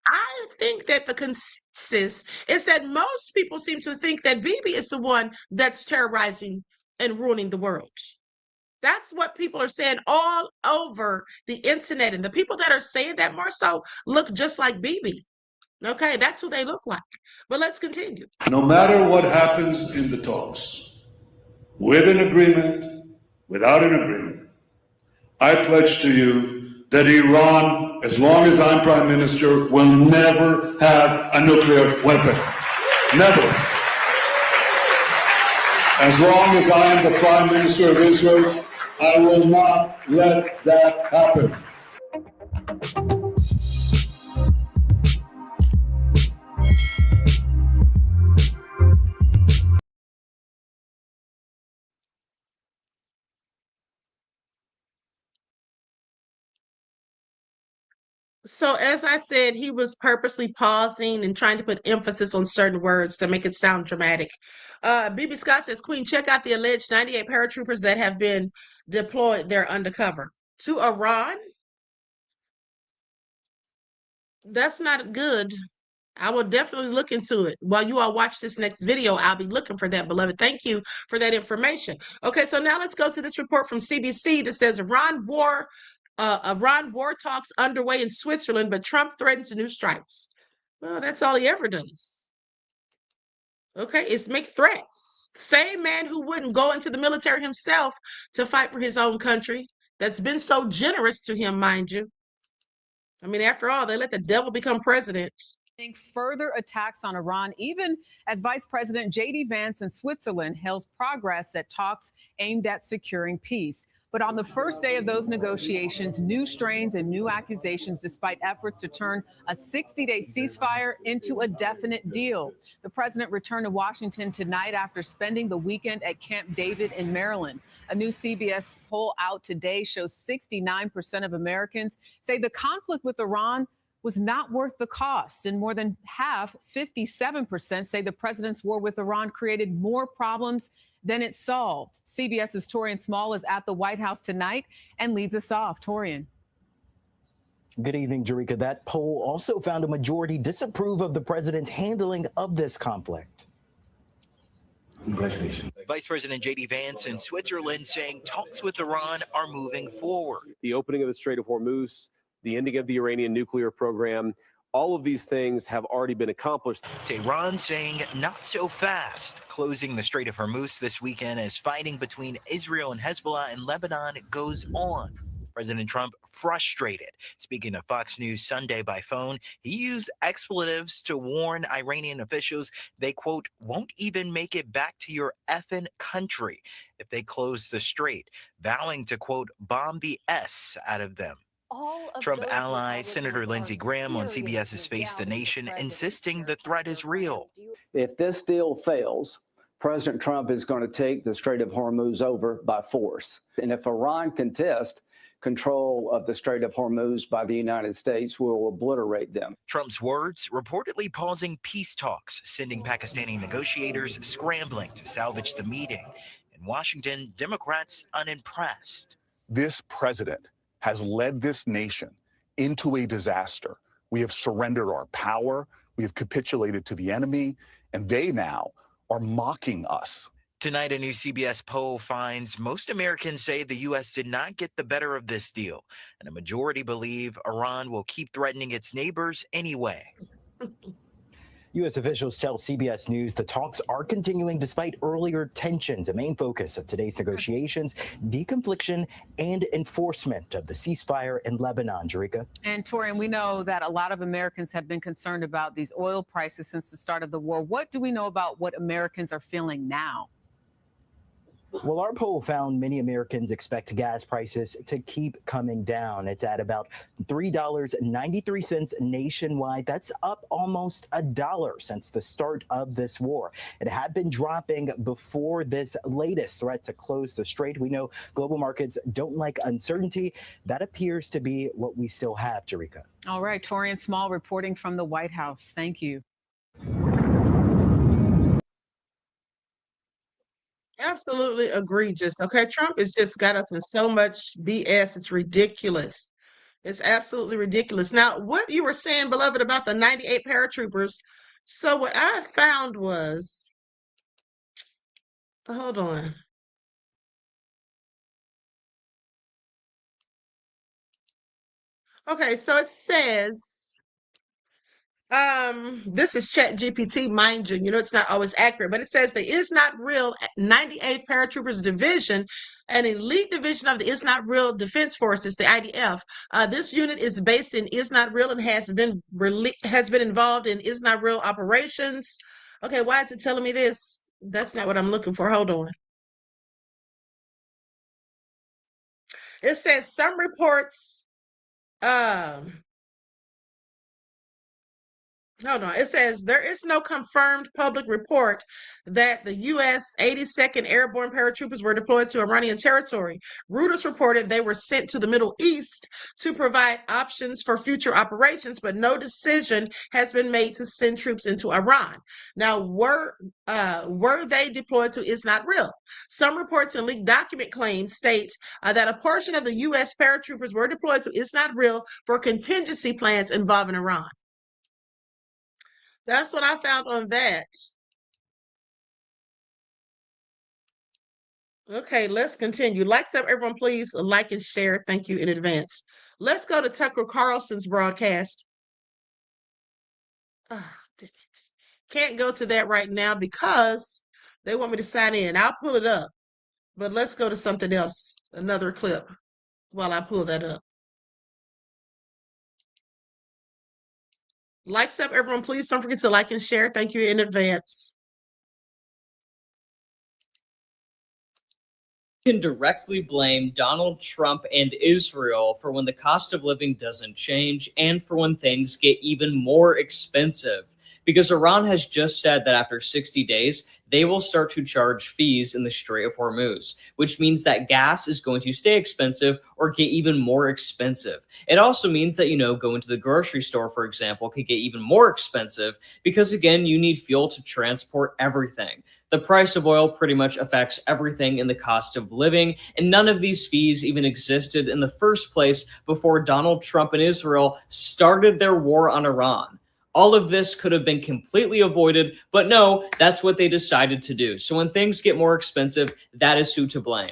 I think that the consensus is that most people seem to think that BiBi is the one that's terrorizing and ruining the world. That's what people are saying all over the internet. And the people that are saying that more so look just like BiBi. Okay, that's who they look like. But let's continue. No matter what happens in the talks, with an agreement, without an agreement, I pledge to you that Iran, as long as I'm prime minister, will never have a nuclear weapon. Never. As long as I am the Prime Minister of Israel, I will not let that happen. So, as I said, he was purposely pausing and trying to put emphasis on certain words to make it sound dramatic. BiBi Scott says, Queen, check out the alleged 98 paratroopers that have been deployed there undercover to Iran. That's not good. I will definitely look into it. While you all watch this next video, I'll be looking for that, beloved. Thank you for that information. Okay, so now let's go to this report from CBC that says Iran war talks underway in Switzerland, but Trump threatens new strikes. Well, that's all he ever does. Okay, it's make threats. Same man who wouldn't go into the military himself to fight for his own country, that's been so generous to him, mind you. I mean, after all, they let the devil become president. Further attacks on Iran, even as Vice President J.D. Vance in Switzerland hails progress at talks aimed at securing peace. But on the first day of those negotiations, new strains and new accusations, despite efforts to turn a 60-day ceasefire into a definite deal. The president returned to Washington tonight after spending the weekend at Camp David in Maryland. A new CBS poll out today shows 69% of Americans say the conflict with Iran was not worth the cost. And more than half, 57%, say the president's war with Iran created more problems than it solved. CBS's Torian Small is at the White House tonight and leads us off. Torian. Good evening, Jerika. That poll also found a majority disapprove of the president's handling of this conflict. Congratulations. Vice President J.D. Vance in Switzerland saying talks with Iran are moving forward. The opening of the Strait of Hormuz, the ending of the Iranian nuclear program, all of these things have already been accomplished. Tehran saying not so fast, closing the Strait of Hormuz this weekend as fighting between Israel and Hezbollah in Lebanon goes on. President Trump frustrated. Speaking to Fox News Sunday by phone, he used expletives to warn Iranian officials they, quote, won't even make it back to your effing country if they close the strait, vowing to, quote, bomb the S out of them. Trump ally Senator Lindsey Graham on CBS's Face the Nation insisting the threat is real. If this deal fails, President Trump is going to take the Strait of Hormuz over by force. And if Iran contests control of the Strait of Hormuz by the United States, will obliterate them. Trump's words reportedly pausing peace talks, sending Pakistani negotiators scrambling to salvage the meeting. In Washington, Democrats unimpressed. This president has led this nation into a disaster. We have surrendered our power. We have capitulated to the enemy, and they now are mocking us. Tonight, a new CBS poll finds most Americans say the U.S. did not get the better of this deal, and a majority believe Iran will keep threatening its neighbors anyway. U.S. officials tell CBS News the talks are continuing despite earlier tensions. A main focus of today's negotiations, deconfliction and enforcement of the ceasefire in Lebanon. Jerika. And Torian, we know that a lot of Americans have been concerned about these oil prices since the start of the war. What do we know about what Americans are feeling now? Well, our poll found many Americans expect gas prices to keep coming down. It's at about $3.93 nationwide. That's up almost $1 since the start of this war. It had been dropping before this latest threat to close the strait. We know global markets don't like uncertainty. That appears to be what we still have, Jerika. All right, Torian Small reporting from the White House. Thank you. Absolutely egregious. Okay, Trump has just got us in so much BS. It's ridiculous. It's absolutely ridiculous. Now, what you were saying, beloved, about the 98 paratroopers. So what I found was, hold on. Okay, so it says, this is Chat GPT, mind you. You know, it's not always accurate, but it says the Is Not Real 98th Paratroopers Division, an elite division of the Is Not Real Defense Forces, the IDF. This unit is based in Is Not Real and has been involved in Is Not Real operations. Okay, why is it telling me this? That's not what I'm looking for. Hold on. It says some reports, hold on. It says there is no confirmed public report that the U.S. 82nd Airborne paratroopers were deployed to Iranian territory. Reuters reported they were sent to the Middle East to provide options for future operations, but no decision has been made to send troops into Iran. Now, were they deployed to is not real. Some reports and leaked document claims state that a portion of the U.S. paratroopers were deployed to is not real for contingency plans involving Iran. That's what I found on that. Okay, let's continue. Like, sub, everyone, please like and share. Thank you in advance. Let's go to Tucker Carlson's broadcast. Oh, damn it. Can't go to that right now because they want me to sign in. I'll pull it up, but let's go to something else, another clip, while I pull that up. Like, sub, everyone, please don't forget to like and share. Thank you in advance. Can directly blame Donald Trump and Israel for when the cost of living doesn't change and for when things get even more expensive. Because Iran has just said that after 60 days, they will start to charge fees in the Strait of Hormuz, which means that gas is going to stay expensive or get even more expensive. It also means that, going to the grocery store, for example, could get even more expensive because, again, you need fuel to transport everything. The price of oil pretty much affects everything in the cost of living, and none of these fees even existed in the first place before Donald Trump and Israel started their war on Iran. All of this could have been completely avoided, but no, that's what they decided to do. So when things get more expensive, that is who to blame.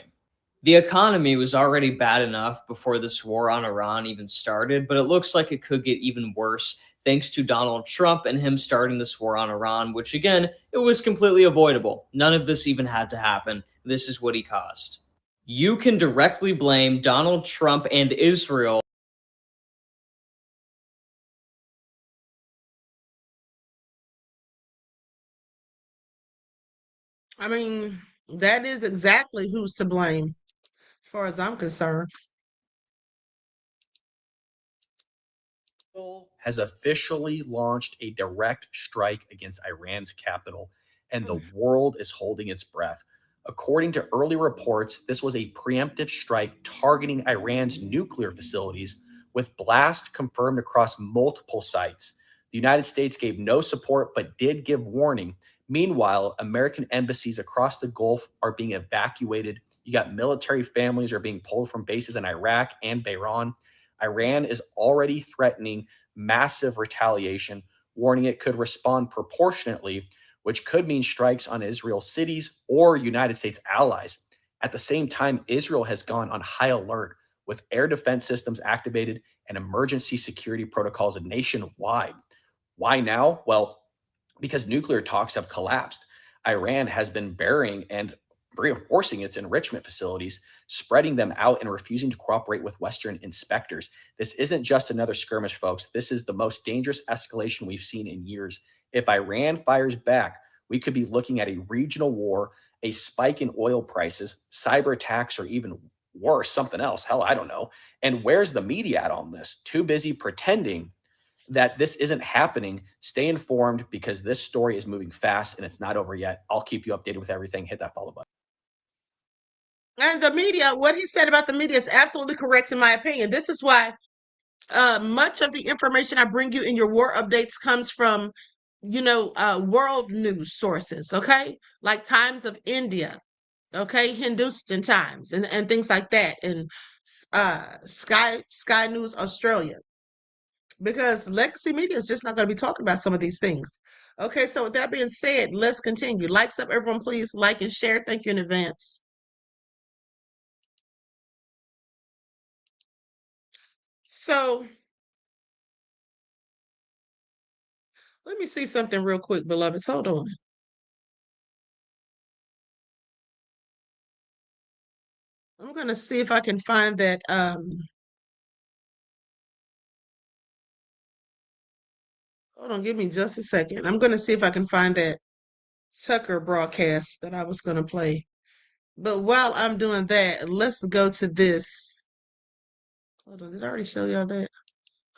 The economy was already bad enough before this war on Iran even started, but it looks like it could get even worse thanks to Donald Trump and him starting this war on Iran, which again, it was completely avoidable. None of this even had to happen. This is what he caused. You can directly blame Donald Trump and Israel. I mean, that is exactly who's to blame, as far as I'm concerned. Has officially launched a direct strike against Iran's capital, and the world is holding its breath. According to early reports, this was a preemptive strike targeting Iran's nuclear facilities, with blasts confirmed across multiple sites. The United States gave no support but did give warning. Meanwhile, American embassies across the Gulf are being evacuated. You got military families are being pulled from bases in Iraq and Bahrain. Iran is already threatening massive retaliation, warning it could respond proportionately, which could mean strikes on Israel cities or United States allies. At the same time, Israel has gone on high alert with air defense systems activated and emergency security protocols nationwide. Why now? Well, because nuclear talks have collapsed. Iran has been burying and reinforcing its enrichment facilities, spreading them out and refusing to cooperate with Western inspectors. This isn't just another skirmish, folks. This is the most dangerous escalation we've seen in years. If Iran fires back, we could be looking at a regional war, a spike in oil prices, cyber attacks, or even worse, something else. Hell, I don't know. And where's the media at on this? Too busy pretending that this isn't happening. Stay informed because this story is moving fast and it's not over yet. I'll keep you updated with everything. Hit that follow button. And the media, what he said about the media is absolutely correct in my opinion. This is why much of the information I bring you in your war updates comes from, world news sources, okay? Like Times of India, okay? Hindustan Times and things like that, and Sky News Australia. Because legacy media is just not going to be talking about some of these things. Okay, so with that being said, let's continue. Likes up, everyone, please like and share. Thank you in advance. So let me see something real quick, beloveds. Hold on. I'm going to see if I can find that. Hold on, give me just a second. I'm going to see if I can find that Tucker broadcast that I was going to play. But while I'm doing that, let's go to this. Hold on, did I already show y'all that?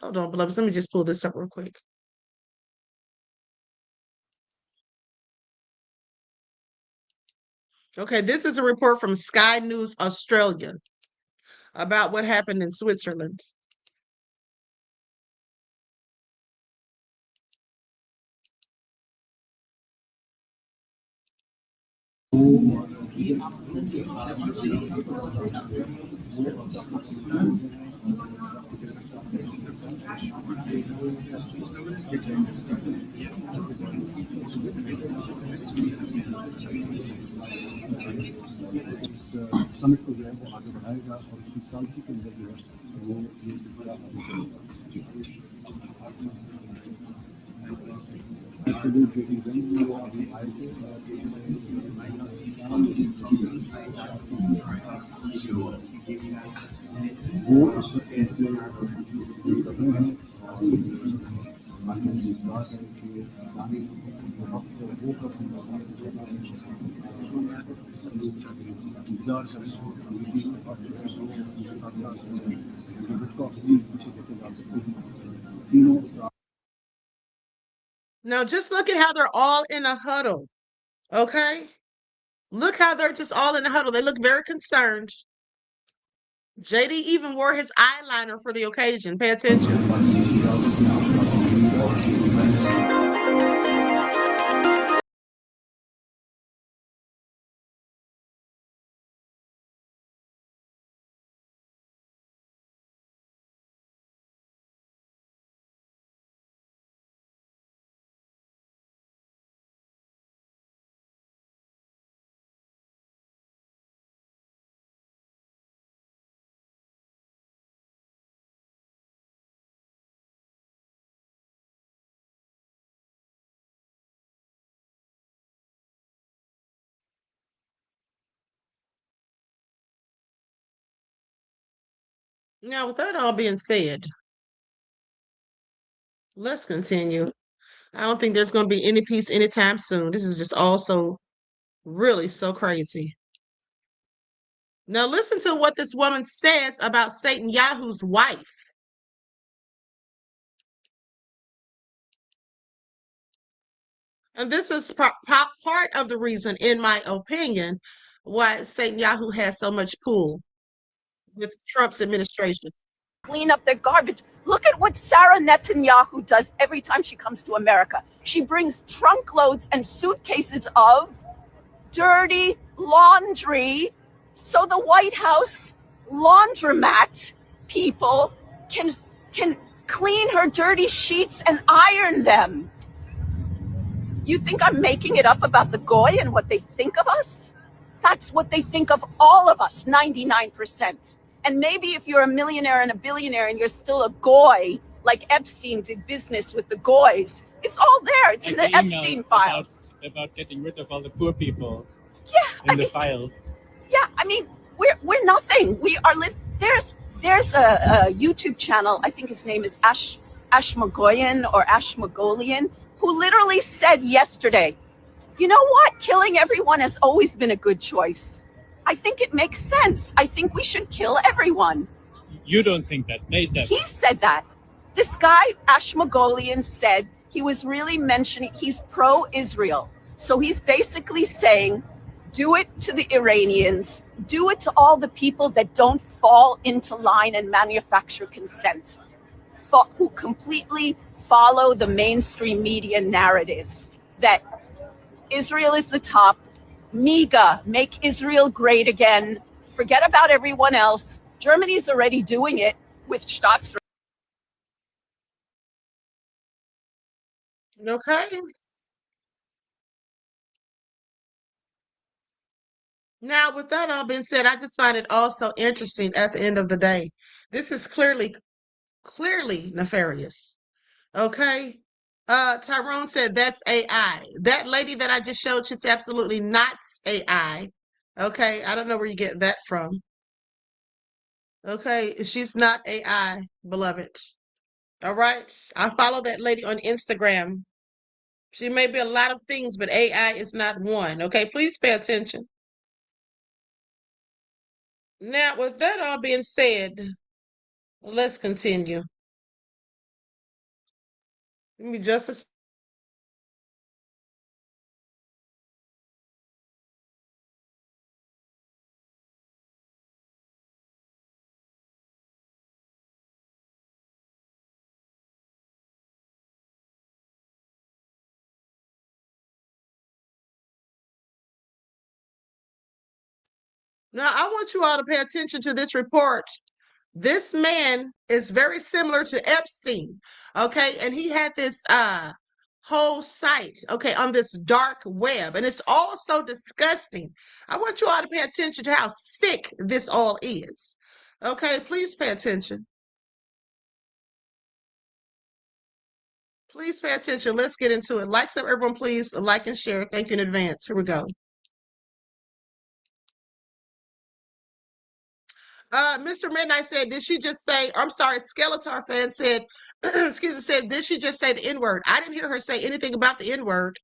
Hold on, beloveds. Let me just pull this up real quick. Okay, this is a report from Sky News Australia about what happened in Switzerland. Now, just look at how they're all in a huddle. Okay? Look how they're just all in a huddle. They look very concerned. JD even wore his eyeliner for the occasion. Pay attention. Now, with that all being said, let's continue. I don't think there's going to be any peace anytime soon. This is just also really so crazy. Now, listen to what this woman says about Netanyahu's wife. And this is part of the reason, in my opinion, why Netanyahu has so much pull with Trump's administration. Clean up their garbage. Look at what Sarah Netanyahu does every time she comes to America. She brings trunk loads and suitcases of dirty laundry so the White House laundromat people can clean her dirty sheets and iron them. You think I'm making it up about the Goy and what they think of us? That's what they think of all of us, 99%. And maybe if you're a millionaire and a billionaire and you're still a Goy, like Epstein did business with the Goys, it's all there. It's in the Epstein files. About getting rid of all the poor people. Yeah, in the file. Yeah, I mean, we're nothing. We are there's a YouTube channel, I think his name is Ahmadiyyah or Ahmadiyyah, who literally said yesterday, you know what? Killing everyone has always been a good choice. I think it makes sense. I think we should kill everyone. You don't think that? They said. He said that. This guy, Ahmadiyyah, said he was really mentioning, he's pro-Israel. So he's basically saying, do it to the Iranians, do it to all the people that don't fall into line and manufacture consent, who completely follow the mainstream media narrative that Israel is the top, MEGA, make Israel great again, forget about everyone else. Germany's already doing it with Str8. Okay. Now, with that all being said, I just find it also interesting at the end of the day. This is clearly nefarious. Okay. Tyrone said that's AI. That lady that I just showed, she's absolutely not AI. Okay. I don't know where you get that from. Okay. She's not AI, beloved. All right. I follow that lady on Instagram. She may be a lot of things, but AI is not one. Okay, please pay attention. Now, with that all being said, let's continue. Give me just a Now, I want you all to pay attention to this report. This man is very similar to Epstein, okay? And he had this whole site, okay, on this dark web, and it's all so disgusting. I want you all to pay attention to how sick this all is. Okay, please pay attention. Please pay attention. Let's get into it. Like some, everyone, please like and share. Thank you in advance. Here we go. Mr. Midnight said, did she just say, I'm sorry, Skeletor fan said, excuse me, said, did she just say the N-word? I didn't hear her say anything about the N-word.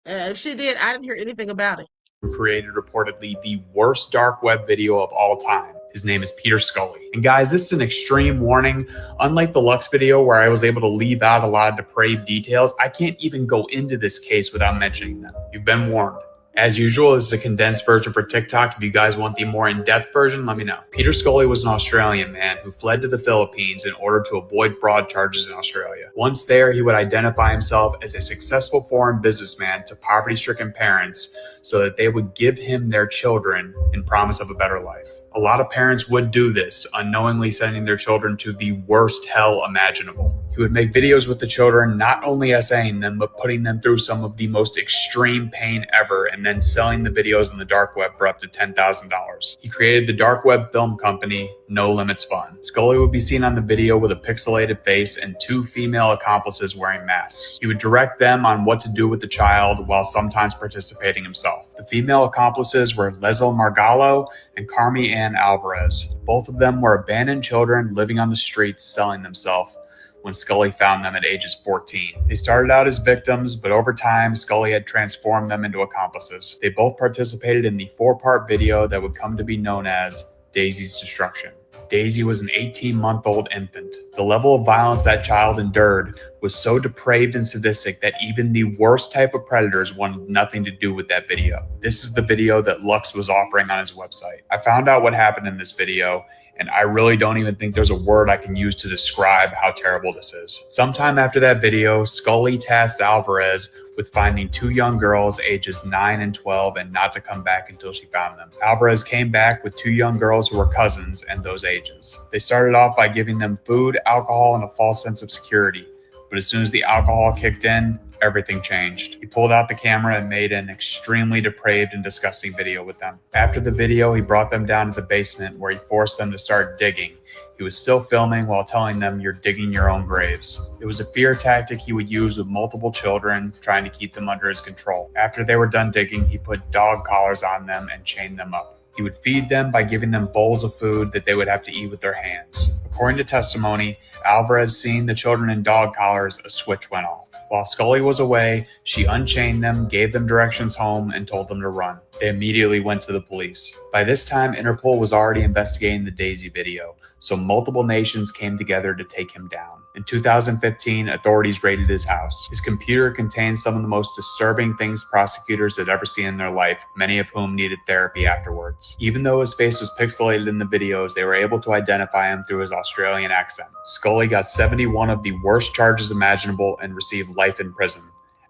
If she did, I didn't hear anything about it. Who created reportedly the worst dark web video of all time. His name is Peter Scully. And guys, this is an extreme warning. Unlike the Lux video where I was able to leave out a lot of depraved details, I can't even go into this case without mentioning them. You've been warned. As usual, this is a condensed version for TikTok. If you guys want the more in-depth version, let me know. Peter Scully was an Australian man who fled to the Philippines in order to avoid fraud charges in Australia. Once there, he would identify himself as a successful foreign businessman to poverty-stricken parents so that they would give him their children in promise of a better life. A lot of parents would do this, unknowingly sending their children to the worst hell imaginable. He would make videos with the children, not only essaying them, but putting them through some of the most extreme pain ever, and then selling the videos on the dark web for up to $10,000. He created the dark web film company, No Limits Fun. Scully would be seen on the video with a pixelated face and 2 female accomplices wearing masks. He would direct them on what to do with the child while sometimes participating himself. The female accomplices were Leslie Margallo and Carmi Ann Alvarez. Both of them were abandoned children living on the streets selling themselves when Scully found them at ages 14. They started out as victims, but over time, Scully had transformed them into accomplices. They both participated in the 4-part video that would come to be known as Daisy's Destruction. Daisy was an 18-month-old infant. The level of violence that child endured was so depraved and sadistic that even the worst type of predators wanted nothing to do with that video. This is the video that Lux was offering on his website. I found out what happened in this video, and I really don't even think there's a word I can use to describe how terrible this is. Sometime after that video, Scully tasked Alvarez with finding 2 young girls ages 9 and 12 and not to come back until she found them. Alvarez came back with 2 young girls who were cousins and those ages. They started off by giving them food, alcohol, and a false sense of security. But as soon as the alcohol kicked in, everything changed. He pulled out the camera and made an extremely depraved and disgusting video with them. After the video, he brought them down to the basement where he forced them to start digging. He was still filming while telling them, "You're digging your own graves." It was a fear tactic he would use with multiple children, trying to keep them under his control. After they were done digging, he put dog collars on them and chained them up. He would feed them by giving them bowls of food that they would have to eat with their hands. According to testimony, Alvarez seeing the children in dog collars, a switch went off. While Scully was away, she unchained them, gave them directions home, and told them to run. They immediately went to the police. By this time, Interpol was already investigating the Daisy video, so multiple nations came together to take him down. In 2015, authorities raided his house. His computer contained some of the most disturbing things prosecutors had ever seen in their life, many of whom needed therapy afterwards. Even though his face was pixelated in the videos, they were able to identify him through his Australian accent. Scully got 71 of the worst charges imaginable and received life in prison.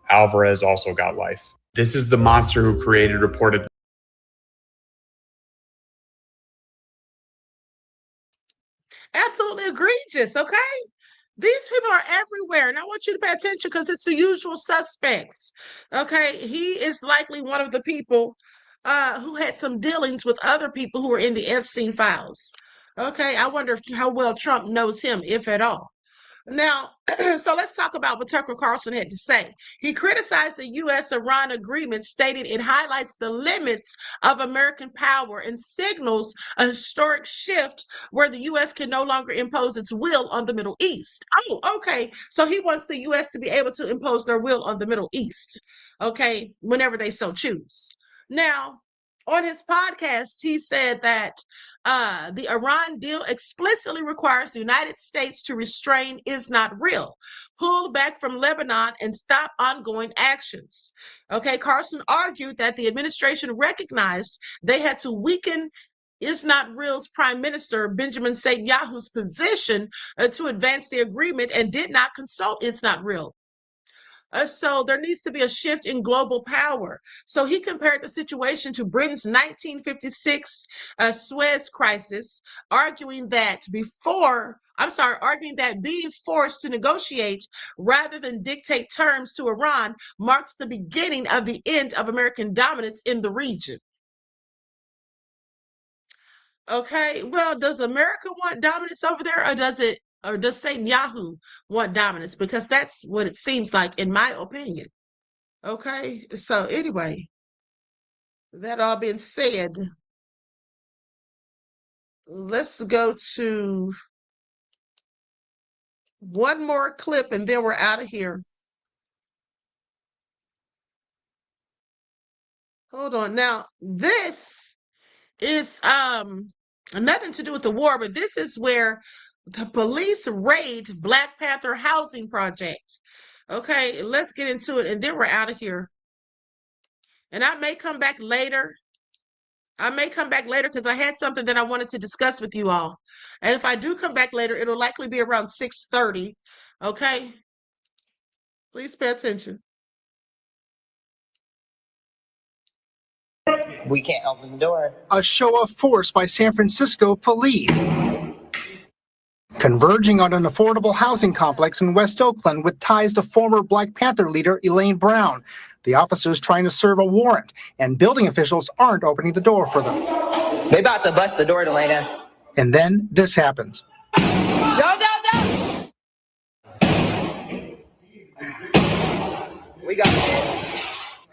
Alvarez also got life. This is the monster who created reported. Absolutely egregious, okay? These people are everywhere, and I want you to pay attention because it's the usual suspects, okay? He is likely one of the people who had some dealings with other people who were in the Epstein files, okay? I wonder how well Trump knows him, if at all. Now, so let's talk about what Tucker Carlson had to say. He criticized the U.S.-Iran agreement, stating it highlights the limits of American power and signals a historic shift where the U.S. can no longer impose its will on the Middle East. Oh, okay. So he wants the U.S. to be able to impose their will on the Middle East, okay, whenever they so choose. Now, on his podcast, he said that the Iran deal explicitly requires the United States to restrain is not real, pull back from Lebanon, and stop ongoing actions. Okay, Carlson argued that the administration recognized they had to weaken is not real's Prime Minister Benjamin Netanyahu's position to advance the agreement and did not consult It's Not Real. So there needs to be a shift in global power. So he compared the situation to Britain's 1956 Suez crisis, arguing that being forced to negotiate rather than dictate terms to Iran marks the beginning of the end of American dominance in the region. Okay, well, does America want dominance over there, or does Netanyahu want dominance? Because that's what it seems like, in my opinion. Okay, so anyway, that all being said, let's go to one more clip and then we're out of here. Hold on. Now, this is nothing to do with the war, but this is where the police raid Black Panther housing project. Okay, let's get into it and then we're out of here. And I may come back later. Because I had something that I wanted to discuss with you all. And if I do come back later, it'll likely be around 6:30. Okay? Please pay attention. We can't open the door. A show of force by San Francisco police, converging on an affordable housing complex in West Oakland with ties to former Black Panther leader Elaine Brown. The officers trying to serve a warrant, and building officials aren't opening the door for them. They about to bust the door, Delana. And then this happens. No. We got it.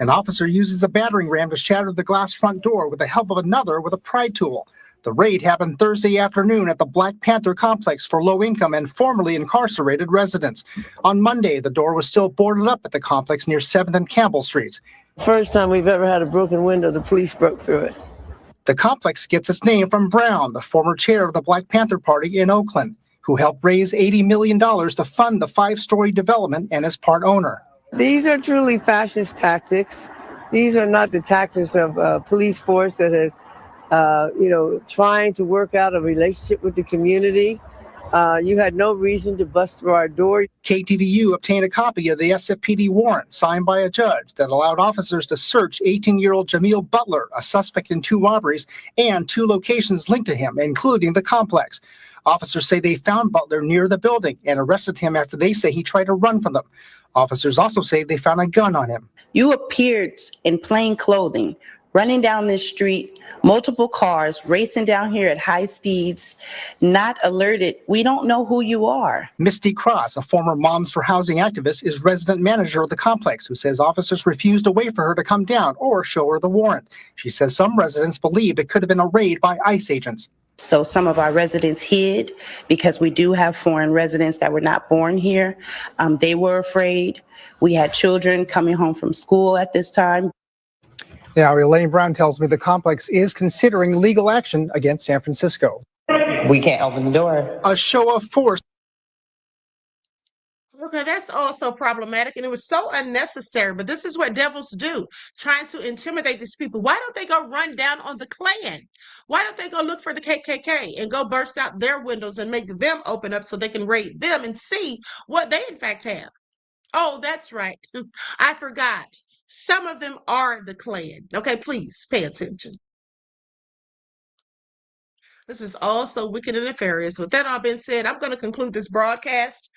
An officer uses a battering ram to shatter the glass front door with the help of another with a pry tool. The raid happened Thursday afternoon at the Black Panther complex for low-income and formerly incarcerated residents. On Monday, the door was still boarded up at the complex near 7th and Campbell Streets. First time we've ever had a broken window, the police broke through it. The complex gets its name from Brown, the former chair of the Black Panther Party in Oakland, who helped raise $80 million to fund the 5-story development and is part owner. These are truly fascist tactics. These are not the tactics of a police force that is trying to work out a relationship with the community. You had no reason to bust through our door. KTVU obtained a copy of the SFPD warrant signed by a judge that allowed officers to search 18-year-old Jamil Butler, a suspect in 2 robberies, and 2 locations linked to him, including the complex. Officers say they found Butler near the building and arrested him after they say he tried to run from them. Officers also say they found a gun on him. You appeared in plain clothing, running down this street, multiple cars racing down here at high speeds, not alerted. We don't know who you are. Misty Cross, a former Moms for Housing activist, is resident manager of the complex, who says officers refused to wait for her to come down or show her the warrant. She says some residents believed it could have been a raid by ICE agents. So some of our residents hid because we do have foreign residents that were not born here. They were afraid. We had children coming home from school at this time. Now, Elaine Brown tells me the complex is considering legal action against San Francisco. We can't open the door. A show of force. Okay, that's also problematic, and it was so unnecessary, but this is what devils do, trying to intimidate these people. Why don't they go run down on the Klan? Why don't they go look for the KKK and go burst out their windows and make them open up so they can raid them and see what they in fact have? Oh, that's right. I forgot. Some of them are the Klan. Okay, please pay attention. This is all so wicked and nefarious. With that all being said, I'm going to conclude this broadcast.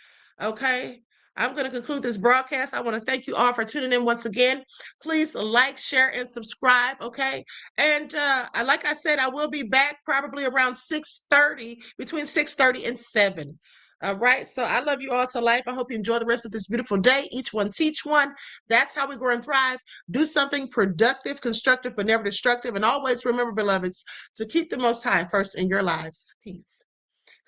Okay, I'm going to conclude this broadcast. I want to thank you all for tuning in once again. Please like, share, and subscribe. Okay, and like I said, I will be back probably around 6:30, between 6:30 and 7. All right, so I love you all to life. I hope you enjoy the rest of this beautiful day. Each one teach one. That's how we grow and thrive. Do something productive, constructive, but never destructive. And always remember, beloveds, to keep the Most High first in your lives. Peace.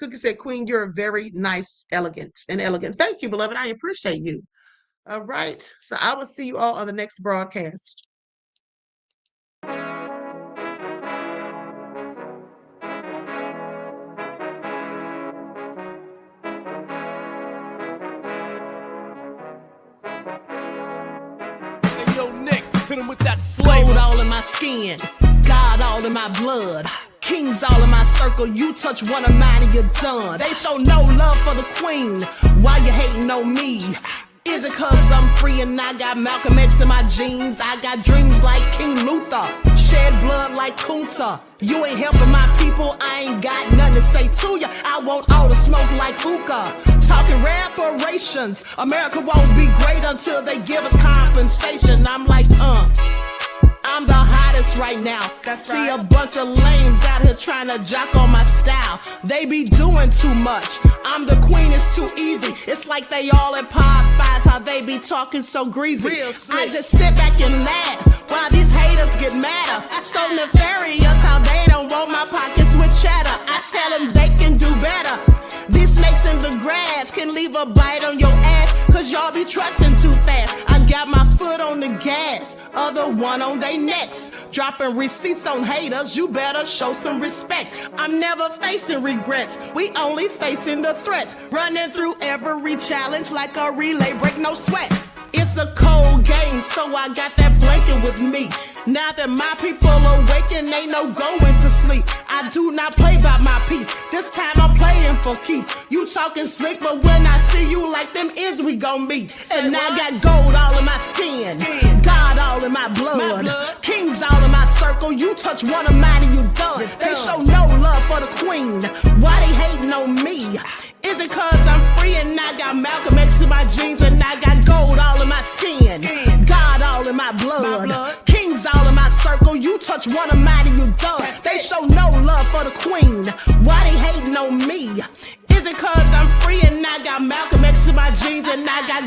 Cookie said, Queen, you're very nice, elegant. Thank you, beloved. I appreciate you. All right, so I will see you all on the next broadcast. Hit him with that flavor. Gold all in my skin, God all in my blood, kings all in my circle. You touch one of mine and you're done. They show no love for the queen. Why you hating on me? Is it cause I'm free and I got Malcolm X in my jeans? I got dreams like King Luther, shed blood like Kunta. You ain't helping my people, I ain't got nothing to say to ya. I want all the smoke like hookah. Talking reparations, America won't be great until they give us compensation. I'm like, I'm the hottest right now. See a bunch of lames out here trying to jock on my style. They be doing too much. I'm the queen, it's too easy. It's like they all at Popeyes, how they be talking so greasy. I just sit back and laugh while these haters get madder. So nefarious how they don't want my pockets with cheddar. I tell them they can do better. These snakes in the grass can leave a bite on your ass, cause y'all be trusting too fast. I got my foot on the gas, other one on they necks. Dropping receipts on haters, you better show some respect. I'm never facing regrets, we only facing the threats. Running through every challenge like a relay, break no sweat. It's a cold game, so I got that blanket with me. Now that my people awaken, ain't no going to sleep. I do not play by my piece, this time I'm playing for keeps. You talking slick, but when I see you like them ends, we gon' meet. And I got gold all in my skin, God all in my blood, kings all in my circle. You touch one of mine and you done. They show no love for the queen. Why they hating on me? Is it cause I'm free and I got Malcolm X in my jeans and I got gold all in my skin, God all in my blood, kings all in my circle. You touch one of mine and you done. They show no love for the queen. Why they hating on me? Is it cause I'm free and I got Malcolm X in my jeans and I got